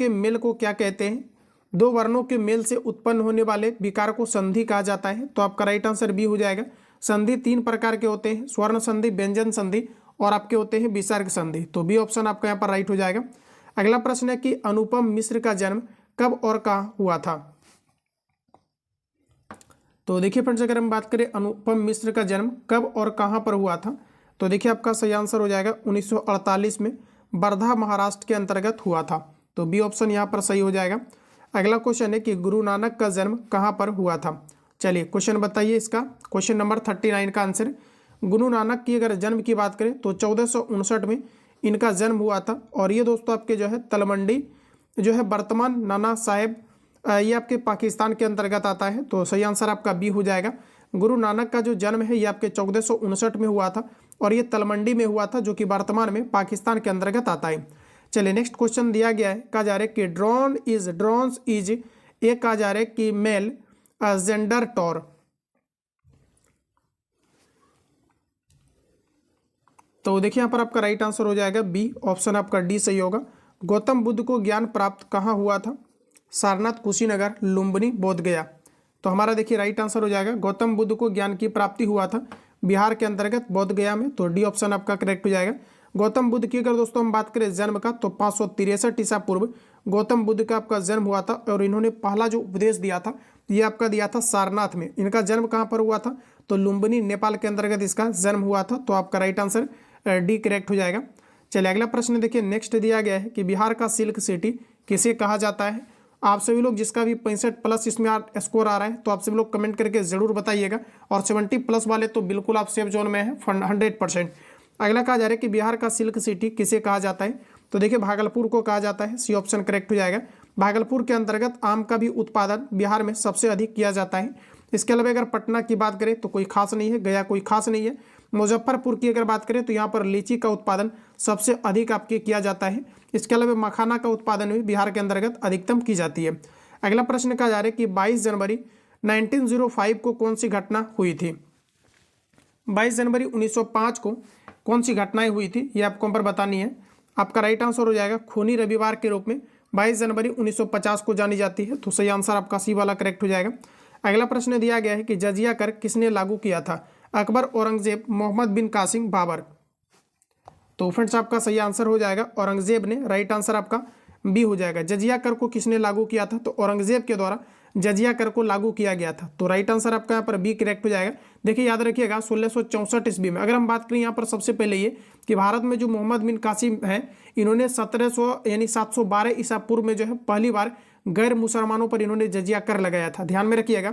मेल को क्या कहते हैं। दो वर्णों के मेल से उत्पन्न होने वाले विकार को संधि कहा जाता है। तो आपका राइट आंसर बी हो जाएगा। संधि तीन प्रकार के होते हैं, स्वर्ण संधि, व्यंजन संधि और आपके होते हैं विसर्ग संधि। तो बी ऑप्शन आपका यहाँ पर राइट हो जाएगा। अगला प्रश्न है कि अनुपम मिश्र का जन्म कब और कहाँ हुआ था। तो देखिए फ्रेंड्स अगर हम बात करें अनुपम मिश्र का जन्म कब और कहाँ पर हुआ था, तो देखिए आपका सही आंसर हो जाएगा 1948 में वर्धा महाराष्ट्र के अंतर्गत हुआ था। तो बी ऑप्शन यहाँ पर सही हो जाएगा। अगला क्वेश्चन है कि गुरु नानक का जन्म कहाँ पर हुआ था। चलिए क्वेश्चन बताइए इसका। क्वेश्चन नंबर 39 का आंसर गुरु नानक की अगर जन्म की बात करें तो 1459 में इनका जन्म हुआ था। और ये दोस्तों आपके जो है तलमंडी जो है वर्तमान नाना साहेब ये आपके पाकिस्तान के अंतर्गत आता है। तो सही आंसर आपका बी हो जाएगा। गुरु नानक का जो जन्म है ये आपके 1459 में हुआ था और ये तलमंडी में हुआ था, जो कि वर्तमान में पाकिस्तान के अंतर्गत आता है। चलिए नेक्स्ट क्वेश्चन दिया गया है, कहा जा रहा है कि ड्रोन्स इज ये कहा जा रहा है कि मेल जेंडर टॉर। तो देखिए यहाँ पर आपका राइट आंसर हो जाएगा बी ऑप्शन आपका डी सही होगा। गौतम बुद्ध को ज्ञान प्राप्त कहाँ हुआ था। सारनाथ, कुशीनगर, लुम्बिनी, बोधगया। तो हमारा देखिए राइट आंसर हो जाएगा गौतम बुद्ध को ज्ञान की प्राप्ति हुआ था बिहार के अंतर्गत बोधगया में। तो डी ऑप्शन आपका करेक्ट हो जाएगा। गौतम बुद्ध की अगर दोस्तों हम बात करें जन्म का तो 563 ईसा पूर्व गौतम बुद्ध का आपका जन्म हुआ था। और इन्होंने पहला जो उपदेश दिया था ये आपका दिया था सारनाथ में। इनका जन्म कहाँ पर हुआ था, तो लुम्बिनी नेपाल के अंतर्गत इसका जन्म हुआ था। तो आपका राइट आंसर डी करेक्ट हो जाएगा। चलिए अगला प्रश्न देखिए नेक्स्ट दिया गया है कि बिहार का सिल्क सिटी किसे कहा जाता है। आप सभी लोग जिसका भी 65+ इसमें स्कोर आ रहा है तो आप सभी लोग कमेंट करके जरूर बताइएगा। और 70+ वाले तो बिल्कुल आप सेफ जोन में हैं 100%। अगला कहा जा रहा है कि बिहार का सिल्क सिटी किसे कहा जाता है। तो देखिए भागलपुर को कहा जाता है, सी ऑप्शन करेक्ट हो जाएगा। भागलपुर के अंतर्गत आम का भी उत्पादन बिहार में सबसे अधिक किया जाता है। इसके अलावा अगर पटना की बात करें तो कोई खास नहीं है, गया कोई खास नहीं है। मुजफ्फरपुर की अगर बात करें तो यहाँ पर लीची का उत्पादन सबसे अधिक आपके किया जाता है। इसके अलावा मखाना का उत्पादन भी बिहार के अंतर्गत अधिकतम की जाती है। अगला प्रश्न कहा जा रहा है कि 22 जनवरी 1905 को कौन सी घटना हुई थी। 22 जनवरी 1905 को कौन सी घटनाएं हुई थी ये आपको पर बतानी है। आपका राइट आंसर हो जाएगा खूनी रविवार के रूप में 22 जनवरी 1950 को जानी जाती है। तो सही आंसर आपका सी वाला करेक्ट हो जाएगा। अगला प्रश्न दिया गया है कि जजिया कर किसने लागू किया था। अकबर, औरंगजेब, मोहम्मद बिन कासिम, बाबर। तो फ्रेंड्स आपका सही आंसर हो जाएगा औरंगजेब ने। राइट आंसर आपका बी हो जाएगा। जजिया कर को किसने लागू किया था, तो औरंगजेब के द्वारा जजिया कर को लागू किया गया था। तो राइट आंसर आपका यहाँ पर बी करेक्ट हो जाएगा। देखिए याद रखिएगा 1664 ईस्वी में अगर हम बात करें यहाँ पर सबसे पहले ये कि भारत में जो मोहम्मद बिन कासिम हैं इन्होंने 1700 यानी 712 ईसा पूर्व में जो है पहली बार गैर मुसलमानों पर इन्होंने जजिया कर लगाया था। ध्यान में रखिएगा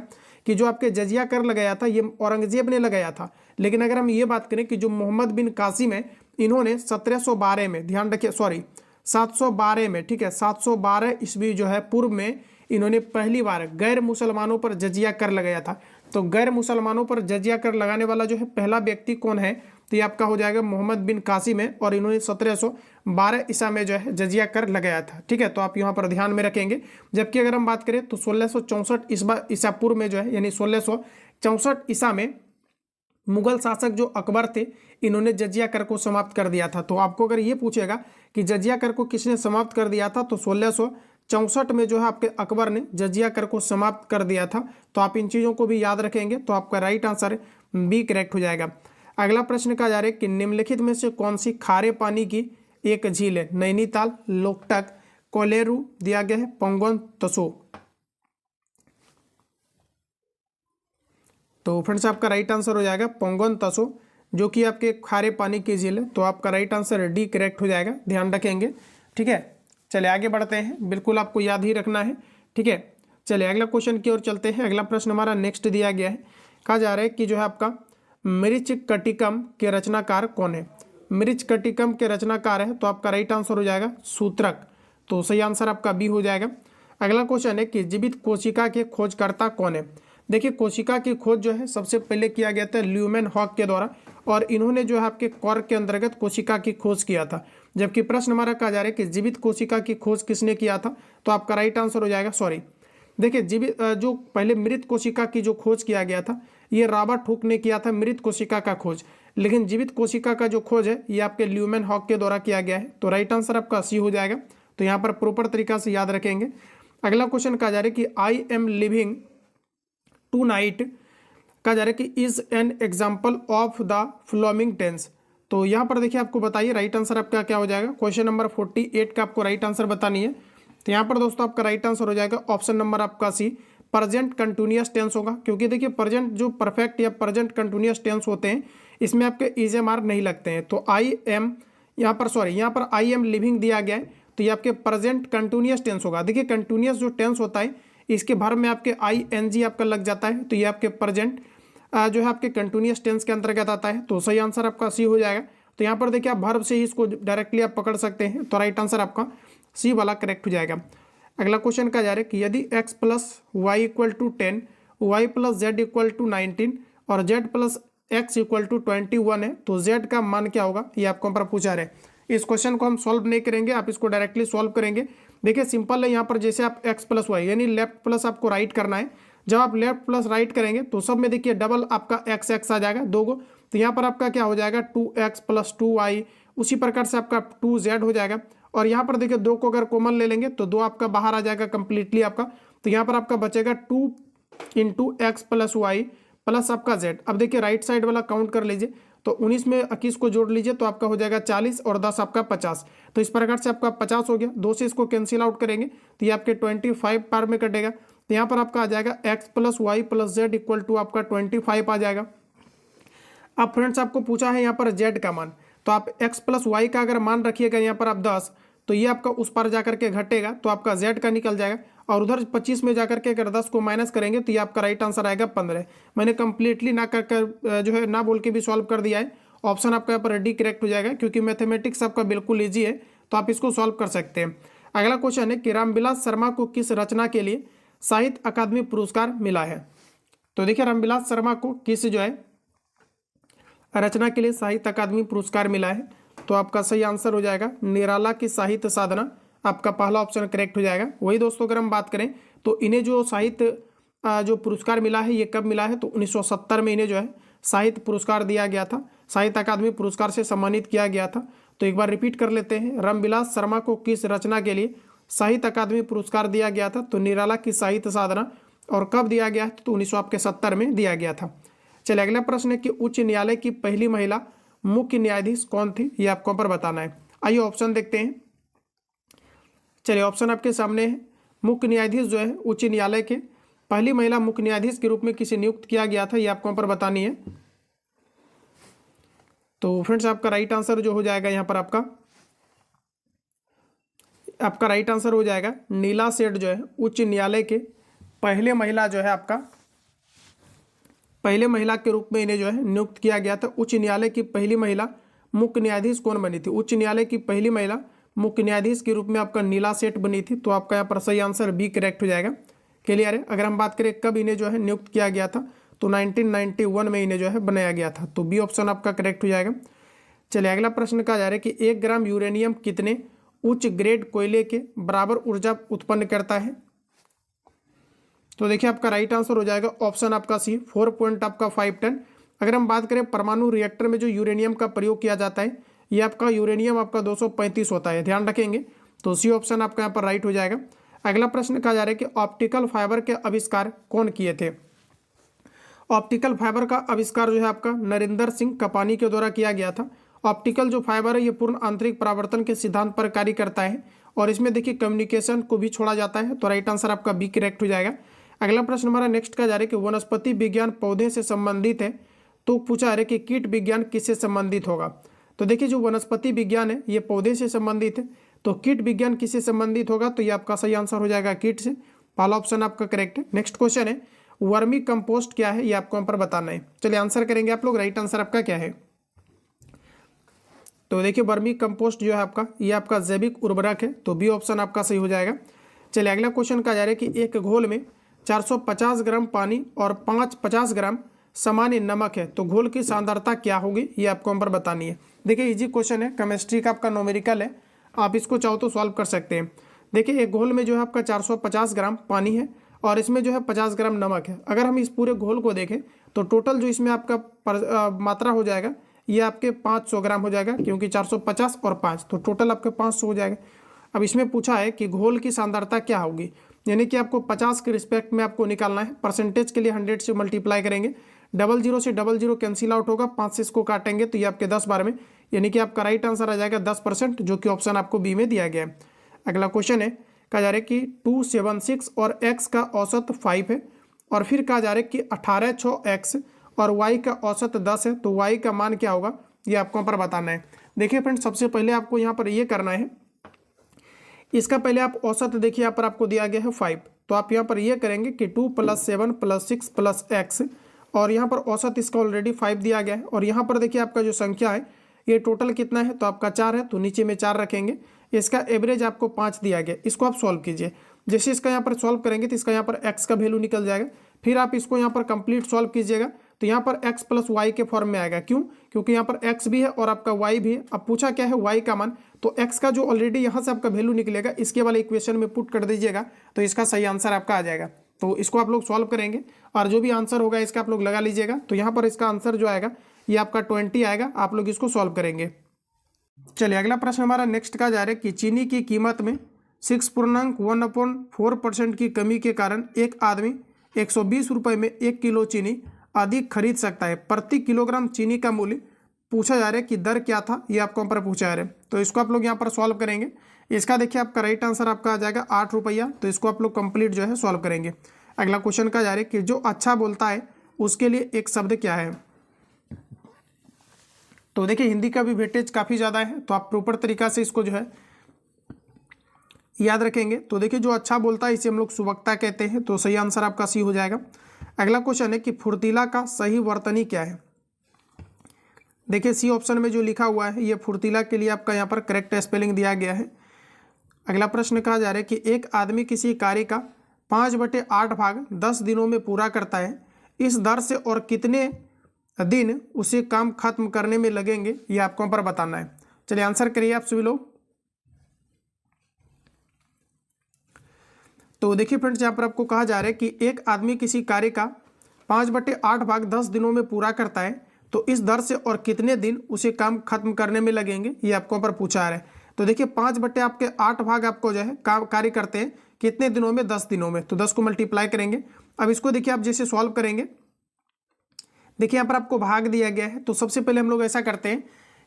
कि जो आपके जजिया कर लगाया था ये औरंगजेब ने लगाया था। लेकिन अगर हम ये बात करें कि जो मोहम्मद बिन कासिम है इन्होंने 1712 में, ध्यान रखिए 712 में, ठीक है 712 ईस्वी जो है पूर्व में इन्होंने पहली बार गैर मुसलमानों पर जजिया कर लगाया था। तो गैर मुसलमानों पर जजिया कर लगाने वाला जो है पहला व्यक्ति कौन है, तो ये आपका हो जाएगा मोहम्मद बिन कासिम है। और इन्होंने 1712 ईसा में जो है जजिया कर लगाया था। ठीक है, तो आप यहाँ पर ध्यान में रखेंगे। जबकि अगर हम बात करें तो 1664 ईसा पूर्व में जो है यानी 1664 ईसा में मुगल शासक जो अकबर थे, इन्होंने जजिया कर को समाप्त कर दिया था। तो आपको अगर ये पूछेगा कि जजिया कर को किसने समाप्त कर दिया था, तो 1664 में जो है आपके अकबर ने जजिया कर को समाप्त कर दिया था। तो आप इन चीज़ों को भी याद रखेंगे, तो आपका राइट आंसर बी करेक्ट हो जाएगा। अगला प्रश्न कहा जा रहा है कि निम्नलिखित में से कौन सी खारे पानी की एक झील है? नैनीताल, लोकटक, कोलेरू दिया गया है, पंगोन, तसो। तो फ्रेंड्स आपका राइट आंसर हो जाएगा पंगोन तसो, जो कि आपके खारे पानी की झील है। तो आपका राइट आंसर डी करेक्ट हो जाएगा, ध्यान रखेंगे। ठीक है, चलिए आगे बढ़ते हैं, बिल्कुल आपको याद ही रखना है। ठीक है, चलिए अगला क्वेश्चन की ओर चलते हैं। अगला प्रश्न हमारा नेक्स्ट दिया गया है, कहा जा रहा है कि जो है आपका मृच्छकटिकम के रचनाकार कौन है? मृच्छकटिकम के रचनाकार है, तो आपका राइट आंसर हो जाएगा सूत्रक। तो सही आंसर आपका बी हो जाएगा। अगला क्वेश्चन है कि जीवित कोशिका के खोजकर्ता कौन है? देखिए, कोशिका की खोज जो है सबसे पहले किया गया था ल्यूमेन हॉक के द्वारा, और इन्होंने जो है आपके कॉर्क के अंतर्गत कोशिका की खोज किया था। जबकि प्रश्न हमारा कहा जा रहा है कि जीवित कोशिका की खोज किसने किया था? तो आपका राइट आंसर हो जाएगा, सॉरी, देखिए जीवित जो पहले मृत कोशिका की जो खोज किया गया था, ये रॉबर्ट हुक ने किया था मृत कोशिका का खोज। लेकिन जीवित कोशिका का जो खोज है ये आपके ल्यूमेन हॉक के द्वारा किया गया है। तो राइट आंसर आपका सी हो जाएगा। तो यहाँ पर प्रॉपर तरीका से याद रखेंगे। अगला क्वेश्चन कहा जा रहा है कि I am living tonight कहा जा रहा है कि is an example of the following tense. तो यहाँ पर देखिए आपको बताइए राइट आंसर आपका क्या हो जाएगा। क्वेश्चन नंबर 48 का आपको राइट आंसर बतानी है। तो यहाँ पर दोस्तों आपका राइट आंसर हो जाएगा ऑप्शन नंबर आपका सी, प्रेजेंट कंटिन्यूअस टेंस होगा। क्योंकि देखिए प्रेजेंट जो परफेक्ट या प्रेजेंट कंटिन्यूअस टेंस होते हैं इसमें आपके इज एम आर नहीं लगते हैं। तो आई एम यहाँ पर सॉरी यहाँ पर आई एम लिविंग दिया गया है, तो ये आपके प्रेजेंट कंटिन्यूअस टेंस होगा। देखिए कंटिन्यूअस जो टेंस होता है इसके भर में आपके आई एन जी आपका लग जाता है, तो ये आपके प्रेजेंट जो है आपके कंटिन्यूअस टेंस के अंतर्गत आता है। तो सही आंसर आपका सी हो जाएगा। तो यहाँ पर देखिए आप वर्ब से ही इसको डायरेक्टली आप पकड़ सकते हैं। तो राइट आंसर आपका सी वाला करेक्ट हो जाएगा। अगला क्वेश्चन का जा रहा है कि यदि x plus y equal to 10, y plus z equal to 19 और z plus x equal to 21 है, तो z का मान क्या होगा? ये आपको यहाँ पर पूछा रहे। इस क्वेश्चन को हम सॉल्व नहीं करेंगे, आप इसको डायरेक्टली सॉल्व करेंगे। देखिए सिंपल है, यहाँ पर जैसे आप x प्लस वाई यानी लेफ्ट प्लस आपको राइट करना है। जब आप लेफ्ट प्लस राइट करेंगे तो सब में देखिए डबल आपका x आ जाएगा, दो गो। तो यहाँ पर आपका क्या हो जाएगा 2x प्लस 2y, उसी प्रकार से आपका 2z हो जाएगा। और यहाँ पर देखिए दो को अगर कॉमन ले लेंगे तो दो आपका बाहर आ जाएगा कंप्लीटली आपका। तो यहाँ पर आपका बचेगा 2 into x plus y plus आपका z। अब देखिए राइट साइड वाला काउंट कर लीजिए, तो 19 में 21 को जोड़ लीजिए तो आपका हो जाएगा 40 और 10 आपका 50। तो इस प्रकार से आपका 50 हो गया। दो से इसको कैंसिल आउट करेंगे तो ये आपके 25 पार में कटेगा। तो यहाँ पर आपका आ जाएगा x plus y plus z equal to आपका 25 आ जाएगा। अब फ्रेंड्स आपको पूछा है यहाँ पर z का मान, तो आप x प्लस वाई का अगर मान रखिएगा यहाँ पर आप 10, तो ये आपका उस पर जाकर के घटेगा तो आपका z का निकल जाएगा। और उधर 25 में जाकर के अगर 10 को माइनस करेंगे तो ये आपका राइट आंसर आएगा 15। मैंने कंप्लीटली ना कर जो है ना बोल के भी सॉल्व कर दिया है। ऑप्शन आपका यहाँ पर डी करेक्ट हो जाएगा, क्योंकि मैथमेटिक्स आपका बिल्कुल ईजी है, तो आप इसको सॉल्व कर सकते हैं। अगला क्वेश्चन है कि रामविलास शर्मा को किस रचना के लिए साहित्य अकादमी पुरस्कार मिला है? तो देखिए रामविलास शर्मा को किस जो है रचना के लिए साहित्य अकादमी पुरस्कार मिला है? तो आपका सही आंसर हो जाएगा निराला की साहित्य साधना, आपका पहला ऑप्शन करेक्ट हो जाएगा। वही दोस्तों अगर हम बात करें तो इन्हें जो साहित्य जो पुरस्कार मिला है ये कब मिला है? तो 1970 में इन्हें जो है साहित्य पुरस्कार दिया गया था, साहित्य अकादमी पुरस्कार से सम्मानित किया गया था। तो एक बार रिपीट कर लेते हैं, रामविलास शर्मा को किस रचना के लिए साहित्य अकादमी पुरस्कार दिया गया था? तो निराला की साहित्य साधना। और कब दिया गया? तो 1970 में दिया गया था। चलिए अगला प्रश्न है कि उच्च न्यायालय की पहली महिला मुख्य न्यायाधीश कौन थी? ये आपको पर बताना है। आइए ऑप्शन देखते हैं। चलिए ऑप्शन आपके सामने है। मुख्य न्यायाधीश जो है उच्च न्यायालय के पहली महिला मुख्य न्यायाधीश के रूप में किसे नियुक्त किया गया था? ये आपको पर बतानी है। तो फ्रेंड्स आपका राइट आंसर जो हो जाएगा यहाँ पर आपका राइट आंसर हो जाएगा नीला सेठ जो है उच्च न्यायालय के पहले महिला जो है आपका पहले महिला के रूप में इन्हें जो है नियुक्त किया गया था। उच्च न्यायालय की पहली महिला मुख्य न्यायाधीश कौन बनी थी? उच्च न्यायालय की पहली महिला मुख्य न्यायाधीश के रूप में आपका नीला सेठ बनी थी। तो आपका यहाँ पर सही आंसर बी करेक्ट हो जाएगा। क्लियर है? अगर हम बात करें कब इन्हें जो है नियुक्त किया गया था, तो 1991 में इन्हें जो है बनाया गया था। तो बी ऑप्शन आपका करेक्ट हो जाएगा। चलिए अगला प्रश्न कहा जा रहा है कि 1 ग्राम यूरेनियम कितने उच्च ग्रेड कोयले के बराबर ऊर्जा उत्पन्न करता है? तो देखिए आपका राइट आंसर हो जाएगा ऑप्शन आपका सी 4 पॉइंट आपका 5 टन। अगर हम बात करें परमाणु रिएक्टर में जो यूरेनियम का प्रयोग किया जाता है, ये आपका यूरेनियम आपका 235 होता है, ध्यान रखेंगे। तो सी ऑप्शन आपका यहाँ पर राइट हो जाएगा। अगला प्रश्न कहा जा रहा है कि ऑप्टिकल फाइबर के आविष्कार कौन किए थे। ऑप्टिकल फाइबर का आविष्कार जो है आपका नरेंद्र सिंह कपानी के द्वारा किया गया था। ऑप्टिकल जो फाइबर है ये पूर्ण आंतरिक परावर्तन के सिद्धांत पर कार्य करता है और इसमें देखिए कम्युनिकेशन को भी छोड़ा जाता है, तो राइट आंसर आपका बी करेक्ट हो जाएगा। अगला प्रश्न हमारा नेक्स्ट का जा रहा है कि वनस्पति विज्ञान पौधे से संबंधित है, तो पूछा जा रहा है कि कीट विज्ञान किससे संबंधित होगा। तो देखिए जो वनस्पति विज्ञान है ये पौधे से संबंधित है, तो कीट विज्ञान किससे संबंधित होगा, तो ये आपका सही आंसर हो जाएगा कीट से। पहला ऑप्शन आपका करेक्ट है। नेक्स्ट क्वेश्चन है वर्मी कंपोस्ट क्या है, ये आपको यहाँ पर बताना है। चलिए आंसर करेंगे आप लोग। राइट आंसर आपका क्या है, तो देखिए वर्मी कंपोस्ट जो है आपका ये आपका जैविक उर्वरक है, तो बी ऑप्शन आपका सही हो जाएगा। चलिए अगला क्वेश्चन का जा रहा है कि एक घोल में 450 ग्राम पानी और 50 ग्राम सामान्य नमक है, तो घोल की सांद्रता क्या होगी, ये आपको हम पर बतानी है। देखिए इजी क्वेश्चन है, केमिस्ट्री का आपका नोमेरिकल है, आप इसको चाहो तो सॉल्व कर सकते हैं। देखिए एक घोल में जो है आपका 450 ग्राम पानी है और इसमें जो है 50 ग्राम नमक है। अगर हम इस पूरे घोल को देखें तो टोटल जो इसमें आपका मात्रा हो जाएगा ये आपके 500 ग्राम हो जाएगा, क्योंकि 450 और 5 तो टोटल आपके 500 हो जाएगा। अब इसमें पूछा है कि घोल की सांद्रता क्या होगी, यानी कि आपको 50 के रिस्पेक्ट में आपको निकालना है। परसेंटेज के लिए 100 से मल्टीप्लाई करेंगे, 00 से 00 कैंसिल आउट होगा, 5 से इसको काटेंगे तो ये आपके 10 में, यानी कि आपका राइट आंसर आ जाएगा 10%, जो कि ऑप्शन आपको बी में दिया गया है। अगला क्वेश्चन है कहा जा रहा है कि 276 और x का औसत 5 है और फिर कहा जा रहा है कि 18 6 x और y का औसत 10 है, तो y का मान क्या होगा, ये आपको यहाँ पर बताना है। देखिए फ्रेंड्स सबसे पहले आपको यहाँ पर ये करना है, इसका पहले आप औसत देखिए यहाँ पर आपको दिया गया है 5, तो आप यहाँ पर ये करेंगे कि 2 + 7 + 6 + x और यहाँ पर औसत इसका ऑलरेडी 5 दिया गया है और यहाँ पर देखिए आपका जो संख्या है ये टोटल कितना है, तो आपका 4 है, तो नीचे में 4 रखेंगे। इसका एवरेज आपको 5 दिया गया, इसको आप सॉल्व कीजिए। जैसे इसका यहाँ पर सॉल्व करेंगे तो इसका यहाँ पर x का वैल्यू निकल जाएगा, फिर आप इसको यहाँ पर कंप्लीट सॉल्व कीजिएगा तो यहाँ पर x + y के फॉर्म में आएगा। क्यों, क्योंकि यहाँ पर x भी है और आपका y भी है। अब पूछा क्या है y का मान, तो x का जो ऑलरेडी यहाँ से आपका वैल्यू निकलेगा इसके वाले इक्वेशन में पुट कर दीजिएगा, तो इसका सही आंसर आपका आ जाएगा। तो इसको आप लोग सॉल्व करेंगे और जो भी आंसर होगा इसका आप लोग लगा लीजिएगा। तो यहाँ पर इसका आंसर जो आएगा ये आपका 20 आएगा, आप लोग इसको सॉल्व करेंगे। चलिए अगला प्रश्न हमारा नेक्स्ट का जा रहा है कि चीनी की कीमत में 6.1/4% की कमी के कारण एक आदमी 120 रुपये में 1 किलो चीनी अधिक खरीद सकता है। प्रति किलोग्राम चीनी का मूल्य पूछा जा रहा है कि दर क्या था, ये आपको यहाँ पर पूछा जा रहा है। तो इसको आप लोग यहाँ पर सॉल्व करेंगे। इसका देखिए आपका राइट आंसर आपका आ जाएगा 8 रुपया, तो इसको आप लोग कंप्लीट जो है सॉल्व करेंगे। अगला क्वेश्चन का जा रहा है कि जो अच्छा बोलता है उसके लिए एक शब्द क्या है। तो देखिए हिंदी का भी वेटेज काफ़ी ज़्यादा है, तो आप प्रॉपर तरीका से इसको जो है याद रखेंगे। तो देखिए जो अच्छा बोलता है इसे हम लोग सुवक्ता कहते हैं, तो सही आंसर आपका सी हो जाएगा। अगला क्वेश्चन है कि फुर्तीला का सही वर्तनी क्या है। देखिए सी ऑप्शन में जो लिखा हुआ है ये फुर्तीला के लिए आपका यहाँ पर करेक्ट स्पेलिंग दिया गया है। अगला प्रश्न कहा जा रहा है कि एक आदमी किसी कार्य का 5/8 भाग 10 दिनों में पूरा करता है, इस दर से और कितने दिन उसे काम खत्म करने में लगेंगे, ये आपको यहाँ पर बताना है। चलिए आंसर करिए आप सभी लोग। तो देखिए फ्रेंड्स यहाँ पर आपको कहा जा रहा है कि एक आदमी किसी कार्य का 5/8 भाग 10 दिनों में पूरा करता है, तो इस दर से और कितने दिन उसे काम खत्म करने में लगेंगे, ये आपको यहाँ पर पूछा जा रहा है। तो देखिए 5/8 भाग आपको जो है कार्य करते हैं कितने दिनों में, 10 दिनों में, तो 10 को मल्टीप्लाई करेंगे। अब इसको देखिए आप जैसे सॉल्व करेंगे, देखिए यहाँ पर आपको भाग दिया गया है, तो सबसे पहले हम लोग ऐसा करते हैं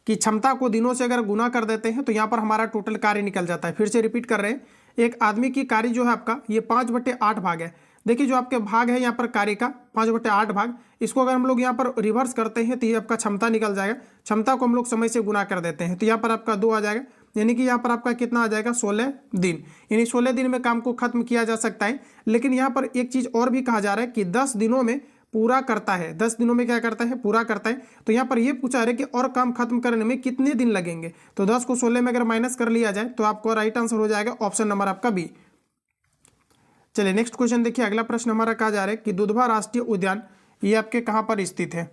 कि क्षमता को दिनों से अगर गुना कर देते हैं तो यहाँ पर हमारा टोटल कार्य निकल जाता है। फिर से रिपीट कर रहे हैं, एक आदमी की कार्य जो है आपका ये 5/8 भाग है। देखिए जो आपके भाग है यहाँ पर कार्य का 5/8 भाग, इसको अगर हम लोग यहाँ पर रिवर्स करते हैं तो ये आपका क्षमता निकल जाएगा। क्षमता को हम लोग समय से गुना कर देते हैं तो यहाँ पर आपका 2 आ जाएगा, यानी कि यहाँ पर आपका कितना आ जाएगा 16 दिन, यानी 16 दिन में काम को खत्म किया जा सकता है। लेकिन यहाँ पर एक चीज़ और भी कहा जा रहा है कि 10 दिनों में पूरा करता है, 10 दिनों में क्या करता है, पूरा करता है। तो यहाँ पर ये पूछा है कि और काम खत्म करने में कितने दिन लगेंगे, तो 10 को 16 में अगर माइनस कर लिया जाए तो आपको राइट आंसर हो जाएगा ऑप्शन नंबर आपका बी। चलिए नेक्स्ट क्वेश्चन देखिए। अगला प्रश्न हमारा कहा जा रहा है कि दुधवा राष्ट्रीय उद्यान ये आपके कहाँ पर स्थित है।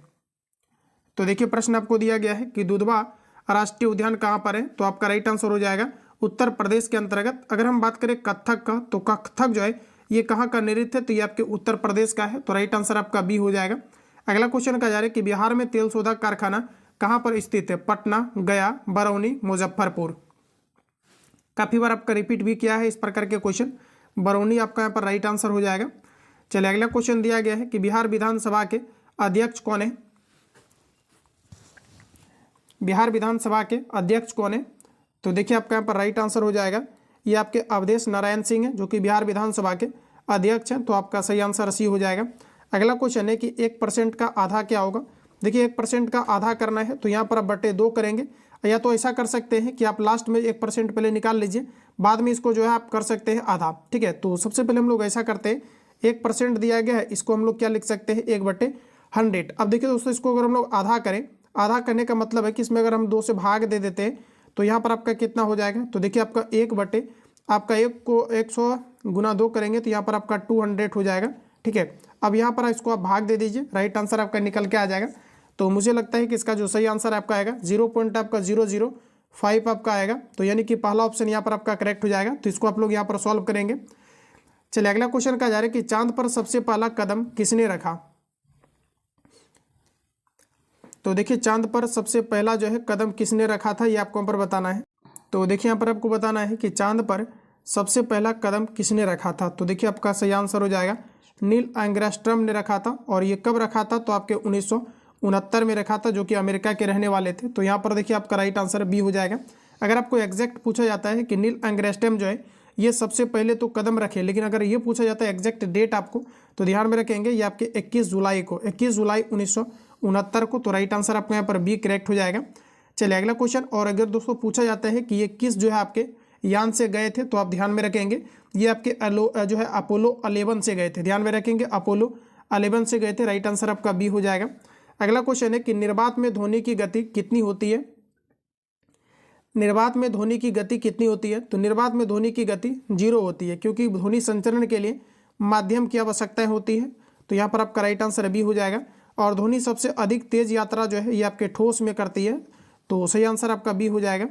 तो देखिए प्रश्न आपको दिया गया है कि दुधवा राष्ट्रीय उद्यान कहाँ पर है, तो आपका राइट आंसर हो जाएगा उत्तर प्रदेश के अंतर्गत। अगर हम बात करें कथक का, तो कथक जो है ये कहाँ का नृत्य है, तो ये आपके उत्तर प्रदेश का है, तो राइट आंसर आपका बी हो जाएगा। अगला क्वेश्चन कहा जा रहा है कि बिहार में तेल शोधक कारखाना कहाँ पर स्थित है? पटना, गया, बरौनी, मुजफ्फरपुर। काफी बार आपका रिपीट भी किया है इस प्रकार के क्वेश्चन। बरौनी आपका यहाँ पर राइट आंसर हो जाएगा। चलिए अगला क्वेश्चन दिया गया है कि बिहार विधानसभा के अध्यक्ष कौन है? बिहार विधानसभा के अध्यक्ष कौन है? तो देखिए आपका यहाँ पर राइट आंसर हो जाएगा, ये आपके अवधेश नारायण सिंह है जो कि बिहार विधानसभा के अध्यक्ष हैं। तो आपका सही आंसर सी हो जाएगा। अगला क्वेश्चन है कि 1% का आधा क्या होगा? देखिए 1% का आधा करना है तो यहाँ पर आप बटे 2 करेंगे, या तो ऐसा कर सकते हैं कि आप लास्ट में 1% पहले निकाल लीजिए, बाद में इसको जो है आप कर सकते हैं आधा। ठीक है, तो सबसे पहले हम लोग ऐसा करते हैं, 1% दिया गया है, इसको हम लोग क्या लिख सकते हैं? 1/100। अब देखिए दोस्तों, इसको अगर हम लोग आधा करें, आधा करने का मतलब है कि इसमें अगर हम 2 से भाग दे देते हैं तो यहाँ पर आपका कितना हो जाएगा? तो देखिए आपका 1 को 100 गुना 2 करेंगे तो यहाँ पर आपका 200 हो जाएगा। ठीक है, अब यहाँ पर इसको आप भाग दे दीजिए, राइट आंसर आपका निकल के आ जाएगा। तो मुझे लगता है कि इसका जो सही आंसर आपका आएगा 0.005 आपका आएगा। तो यानी कि पहला ऑप्शन यहाँ पर आपका करेक्ट हो जाएगा। तो इसको आप लोग यहाँ पर सॉल्व करेंगे। चलिए अगला क्वेश्चन कहा जा रहा है कि चांद पर सबसे पहला कदम किसने रखा? तो देखिए चांद पर सबसे पहला जो है कदम किसने रखा था, ये आपको यहाँ पर बताना है। तो देखिए यहाँ पर आपको बताना है कि चांद पर सबसे पहला कदम किसने रखा था। तो देखिए आपका सही आंसर हो जाएगा नील आर्मस्ट्रांग ने रखा था। और ये कब रखा था? तो आपके 1969 में रखा था, जो कि अमेरिका के रहने वाले थे। तो यहाँ पर देखिए आपका राइट आंसर बी हो जाएगा। अगर आपको एग्जैक्ट पूछा जाता है कि नील आर्मस्ट्रांग जो है ये सबसे पहले तो कदम रखे, लेकिन अगर ये पूछा जाता है एग्जैक्ट डेट आपको, तो ध्यान में रखेंगे ये आपके 21 जुलाई 1969 को। तो राइट आंसर आपको यहाँ पर बी करेक्ट हो जाएगा। चलिए अगला क्वेश्चन, और अगर दोस्तों पूछा जाता है कि ये किस जो है आपके यान से गए थे, तो आप ध्यान में रखेंगे ये आपके जो है अपोलो 11 से गए थे। ध्यान में रखेंगे अपोलो 11 से गए थे। राइट आंसर आपका बी हो जाएगा। अगला क्वेश्चन है कि निर्वात में ध्वनि की गति कितनी होती है? निर्वात में ध्वनि की गति कितनी होती है? तो निर्वात में ध्वनि की गति 0 होती है, क्योंकि ध्वनि संचरण के लिए माध्यम की आवश्यकता होती है। तो यहाँ पर आपका राइट आंसर बी हो जाएगा। और ध्वनि सबसे अधिक तेज यात्रा जो है ये आपके ठोस में करती है। तो सही आंसर आपका बी हो जाएगा।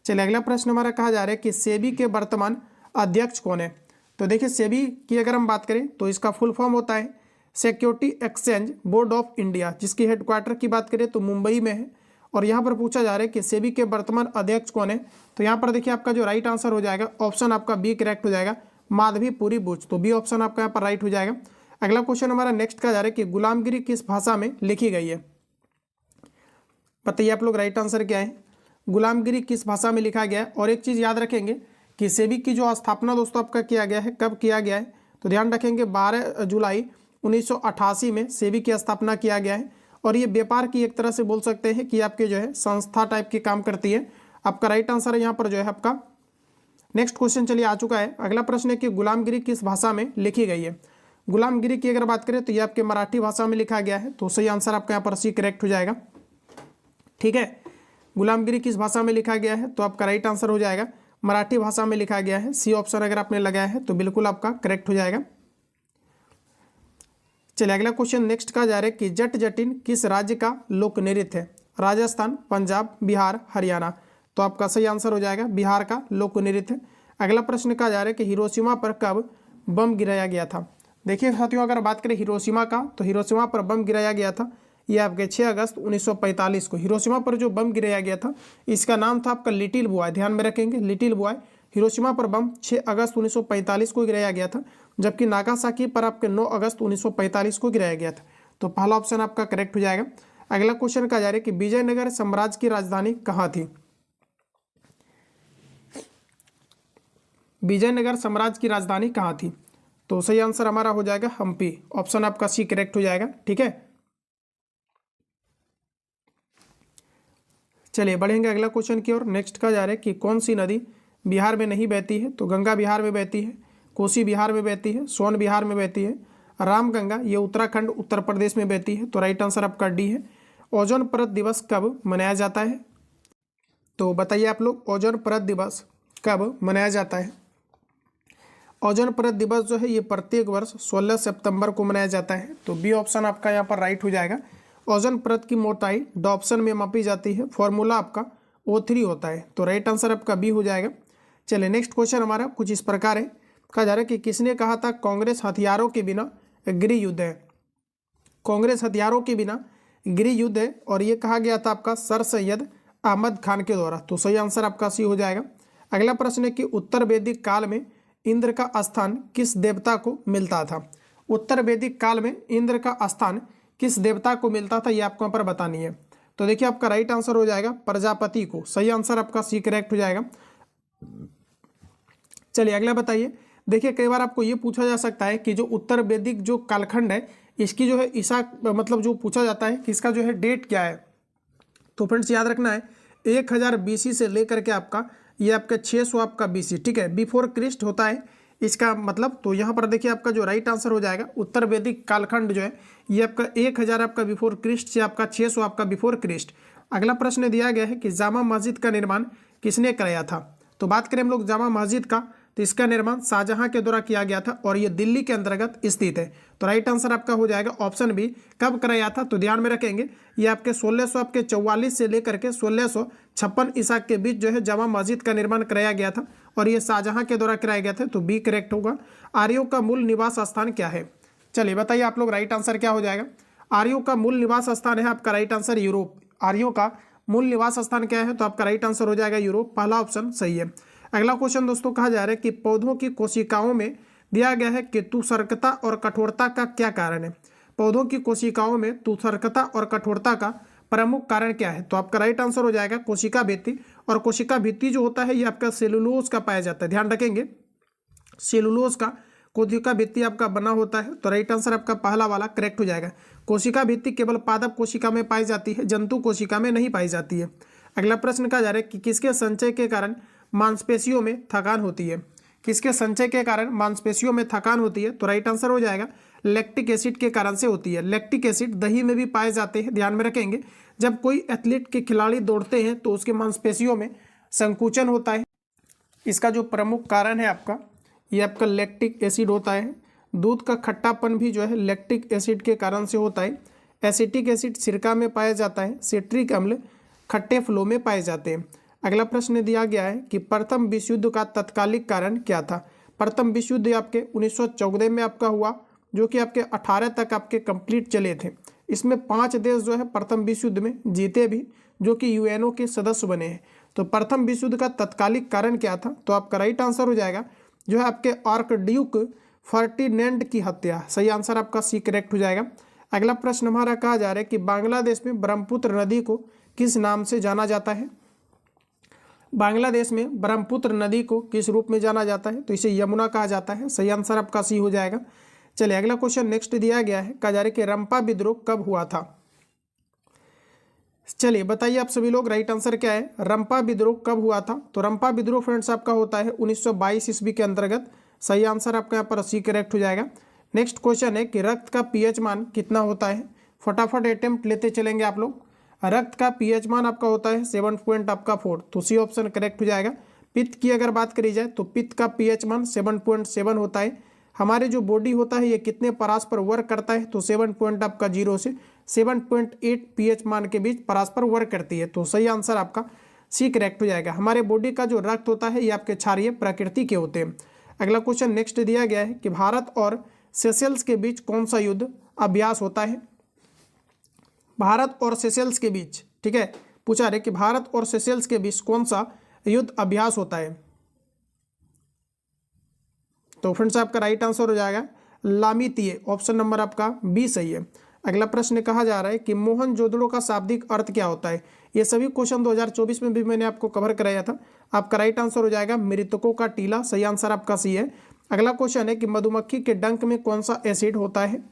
चलिए अगला प्रश्न हमारा कहा जा रहा है कि सेबी के वर्तमान अध्यक्ष कौन है? तो देखिए सेबी की अगर हम बात करें तो इसका फुल फॉर्म होता है security exchange board of India, जिसकी हेडक्वार्टर की बात करें तो मुंबई में है। और यहाँ पर पूछा जा रहा है कि सेबी के वर्तमान अध्यक्ष कौन है? तो यहाँ पर देखिए आपका जो राइट आंसर हो जाएगा ऑप्शन आपका बी करेक्ट हो जाएगा, माधवीपुरी बुच। तो बी ऑप्शन आपका यहाँ पर राइट हो जाएगा। अगला क्वेश्चन हमारा नेक्स्ट का जा रहा है कि गुलामगिरी किस भाषा में लिखी गई है? बताइए आप लोग राइट आंसर क्या है? गुलामगिरी किस भाषा में लिखा गया है? और एक चीज़ याद रखेंगे कि सेबी की जो स्थापना दोस्तों आपका किया गया है, कब किया गया है? तो ध्यान रखेंगे 12 जुलाई 1988 में सेबी की स्थापना किया गया है। और ये व्यापार की एक तरह से बोल सकते हैं कि आपके जो है संस्था टाइप की काम करती है। आपका राइट आंसर है यहाँ पर जो है आपका नेक्स्ट क्वेश्चन चलिए आ चुका है। अगला प्रश्न है कि गुलामगिरी किस भाषा में लिखी गई है? गुलामगिरी की अगर बात करें तो ये आपके मराठी भाषा में लिखा गया है। तो सही आंसर आपका यहाँ पर सी करेक्ट हो जाएगा। ठीक है, गुलामगिरी किस भाषा में लिखा गया है? तो आपका राइट आंसर हो जाएगा मराठी भाषा में लिखा गया है। सी ऑप्शन अगर आपने लगाया है तो बिल्कुल आपका करेक्ट हो जाएगा। चलिए अगला क्वेश्चन नेक्स्ट का जा रहा है कि जट जटिन किस राज्य का लोक नृत्य है? राजस्थान, पंजाब, बिहार, हरियाणा। तो आपका सही आंसर हो जाएगा बिहार का लोक नृत्य। अगला प्रश्न का जा रहा है कि हिरोशिमा पर कब बम गिराया गया था? देखिए साथियों, अगर बात करें हिरोशिमा का, तो हिरोशिमा पर बम गिराया गया था ये आपके 6 अगस्त 1945 को। हिरोशिमा पर जो बम गिराया गया था इसका नाम था आपका लिटिल बॉय। ध्यान में रखेंगे लिटिल बॉय। हिरोशिमा पर बम 6 अगस्त 1945 को गिराया गया था, जबकि नागासाकी पर आपके 9 अगस्त 1945 को गिराया गया था। तो पहला ऑप्शन आपका करेक्ट हो जाएगा। अगला क्वेश्चन का जा रहा है कि विजयनगर साम्राज्य की राजधानी कहाँ थी? विजयनगर साम्राज्य की राजधानी कहाँ थी? तो सही आंसर हमारा हो जाएगा हम्पी। ऑप्शन आपका सी करेक्ट हो जाएगा। ठीक है, चलिए बढ़ेंगे अगला क्वेश्चन की ओर। नेक्स्ट का जा रहा है कि कौन सी नदी बिहार में नहीं बहती है? तो गंगा बिहार में बहती है, कोसी बिहार में बहती है, सोन बिहार में बहती है, रामगंगा ये उत्तराखंड उत्तर प्रदेश में बहती है। तो राइट आंसर आपका डी है। ओजोन परत दिवस कब मनाया जाता है? तो बताइए आप लोग ओजोन परत दिवस कब मनाया जाता है? ओजोन परत दिवस जो है ये प्रत्येक वर्ष 16 सितंबर को मनाया जाता है। तो बी ऑप्शन आपका यहाँ पर राइट हो जाएगा। ओजोन परत की मोटाई डॉप्सन में मापी जाती है, फॉर्मूला आपका O3 होता है। तो राइट आंसर आपका बी हो जाएगा। चलिए नेक्स्ट क्वेश्चन हमारा कुछ इस प्रकार है। कहा जा रहा है कि किसने कहा था कांग्रेस हथियारों के बिना गृह युद्ध है? कांग्रेस हथियारों के बिना गृह युद्ध है और ये कहा गया था आपका सर सैयद अहमद खान के द्वारा। तो सही आंसर आपका सी हो जाएगा। अगला प्रश्न है कि उत्तर वैदिक काल में इंद्र का स्थान किस देवता को मिलता था। उत्तर वैदिक काल में इंद्र का स्थान किस देवता को मिलता था, ये आपको यहाँ पर बतानी है। तो देखिए आपका राइट आंसर हो जाएगा प्रजापति को। सही आंसर आपका सी करेक्ट हो जाएगा। चलिए अगला बताइए। देखिए कई बार आपको ये पूछा जा सकता है कि जो उत्तर वैदिक जो कालखंड है इसकी जो है ईसा मतलब जो पूछा जाता है कि इसका जो है डेट क्या है। तो फ्रेंड्स याद रखना है 1000 BC से लेकर के आपका ये आपका 600 आपका BC, ठीक है, बिफोर क्रिस्ट होता है इसका मतलब। तो यहाँ पर देखिए आपका जो राइट आंसर हो जाएगा उत्तर वैदिक कालखंड जो है ये आपका 1000 आपका बिफोर क्रिस्ट से आपका 600 आपका बिफोर क्रिस्ट। अगला प्रश्न दिया गया है कि जामा मस्जिद का निर्माण किसने कराया था। तो बात करें हम लोग जामा मस्जिद का, तो इसका निर्माण शाहजहां के द्वारा किया गया था और ये दिल्ली के अंतर्गत स्थित है। तो राइट आंसर आपका हो जाएगा ऑप्शन बी। कब कराया था, तो ध्यान में रखेंगे ये आपके 1644 से लेकर के 1656 ईसा के बीच जो है जामा मस्जिद का निर्माण कराया गया था और ये शाहजहां के द्वारा कराया गया था। तो बी करेक्ट होगा। आर्यों का मूल निवास स्थान क्या है। चलिए बताइए आप लोग राइट आंसर क्या हो जाएगा। आर्यों का मूल निवास स्थान है आपका राइट आंसर यूरोप। आर्यों का मूल निवास स्थान क्या है, तो आपका राइट आंसर हो जाएगा यूरोप। पहला ऑप्शन सही है। अगला क्वेश्चन दोस्तों कहा जा रहा है कि पौधों की कोशिकाओं में दिया गया है कि तुषारकता और कठोरता का क्या कारण है। पौधों की कोशिकाओं में तुषारकता और कठोरता का प्रमुख कारण क्या है। तो आपका राइट आंसर हो जाएगा कोशिका भित्ति। और कोशिका भित्ति जो होता है ये आपका सेलुलोज का पाया जाता है, ध्यान रखेंगे सेलुलोज का कोशिका भित्ति आपका बना होता है। तो राइट आंसर आपका पहला वाला करेक्ट हो जाएगा। कोशिका भित्ति केवल पादप कोशिका में पाई जाती है, जंतु कोशिका में नहीं पाई जाती है। अगला प्रश्न कहा जा रहा है कि किसके संचय के कारण मांसपेशियों में थकान होती है। किसके संचय के कारण मांसपेशियों में थकान होती है। तो राइट आंसर हो जाएगा लैक्टिक एसिड के कारण से होती है। लैक्टिक एसिड दही में भी पाए जाते हैं, ध्यान में रखेंगे। जब कोई एथलीट के खिलाड़ी दौड़ते हैं तो उसके मांसपेशियों में संकुचन होता है। इसका जो प्रमुख कारण है आपका ये आपका लैक्टिक एसिड होता है। दूध का खट्टापन भी जो है लैक्टिक एसिड के कारण से होता है। एसिटिक एसिड सिरका में पाया जाता है। सिट्रिक अम्ल खट्टे फलों में पाए जाते हैं। अगला प्रश्न दिया गया है कि प्रथम विश्व युद्ध का तत्कालिक कारण क्या था। प्रथम विश्व युद्ध आपके 1914 में आपका हुआ, जो कि आपके 18 तक आपके कंप्लीट चले थे। इसमें 5 देश जो है प्रथम विश्व युद्ध में जीते भी, जो कि यूएनओ के सदस्य बने हैं। तो प्रथम विश्व युद्ध का तत्कालिक कारण क्या था, तो आपका राइट आंसर हो जाएगा जो है आपके आर्कड्यूक फर्टिनेंड की हत्या। सही आंसर आपका सी करेक्ट हो जाएगा। अगला प्रश्न हमारा कहा जा रहा है कि बांग्लादेश में ब्रह्मपुत्र नदी को किस नाम से जाना जाता है। बांग्लादेश में ब्रह्मपुत्र नदी को किस रूप में जाना जाता है, तो इसे यमुना कहा जाता है। सही आंसर आपका सी हो जाएगा। चलिए अगला क्वेश्चन नेक्स्ट दिया गया है, कहा जा रहा है कि रंपा विद्रोह कब हुआ था। चलिए बताइए आप सभी लोग राइट आंसर क्या है, रंपा विद्रोह कब हुआ था। तो रंपा विद्रोह फ्रेंड्स आपका होता है 1922 ईस्वी के अंतर्गत। सही आंसर आपका यहाँ पर सी करेक्ट हो जाएगा। नेक्स्ट क्वेश्चन है कि रक्त का पीएच मान कितना होता है। फटाफट अटेम्प्ट लेते चलेंगे आप लोग। रक्त का पीएच मान आपका होता है 7.4, तो सी ऑप्शन करेक्ट हो जाएगा। पित्त की अगर बात करी जाए तो पित्त का पीएच मान 7.7 होता है। हमारे जो बॉडी होता है ये कितने परास पर वर्क करता है, तो 7.0 से 7.8 पीएच मान के बीच परास पर वर्क करती है। तो सही आंसर आपका सी करेक्ट हो जाएगा। हमारे बॉडी का जो रक्त होता है ये आपके क्षारीय प्रकृति के होते हैं। अगला क्वेश्चन नेक्स्ट दिया गया है कि भारत और सेशेल्स के बीच कौन सा युद्ध अभ्यास होता है। भारत और सेशेल्स के बीच, ठीक है, पूछा रहे कि भारत और सेशेल्स के बीच कौन सा युद्ध अभ्यास होता है। तो फ्रेंड्स आपका राइट आंसर हो जाएगा लामितीय। ऑप्शन नंबर आपका बी सही है। अगला प्रश्न कहा जा रहा है कि मोहनजोदड़ो का शाब्दिक अर्थ क्या होता है। ये सभी क्वेश्चन 2024 में भी मैंने आपको कवर कराया था। आपका राइट आंसर हो जाएगा मृतकों का टीला। सही आंसर आपका सी है। अगला क्वेश्चन है कि मधुमक्खी के डंक में कौन सा एसिड होता है।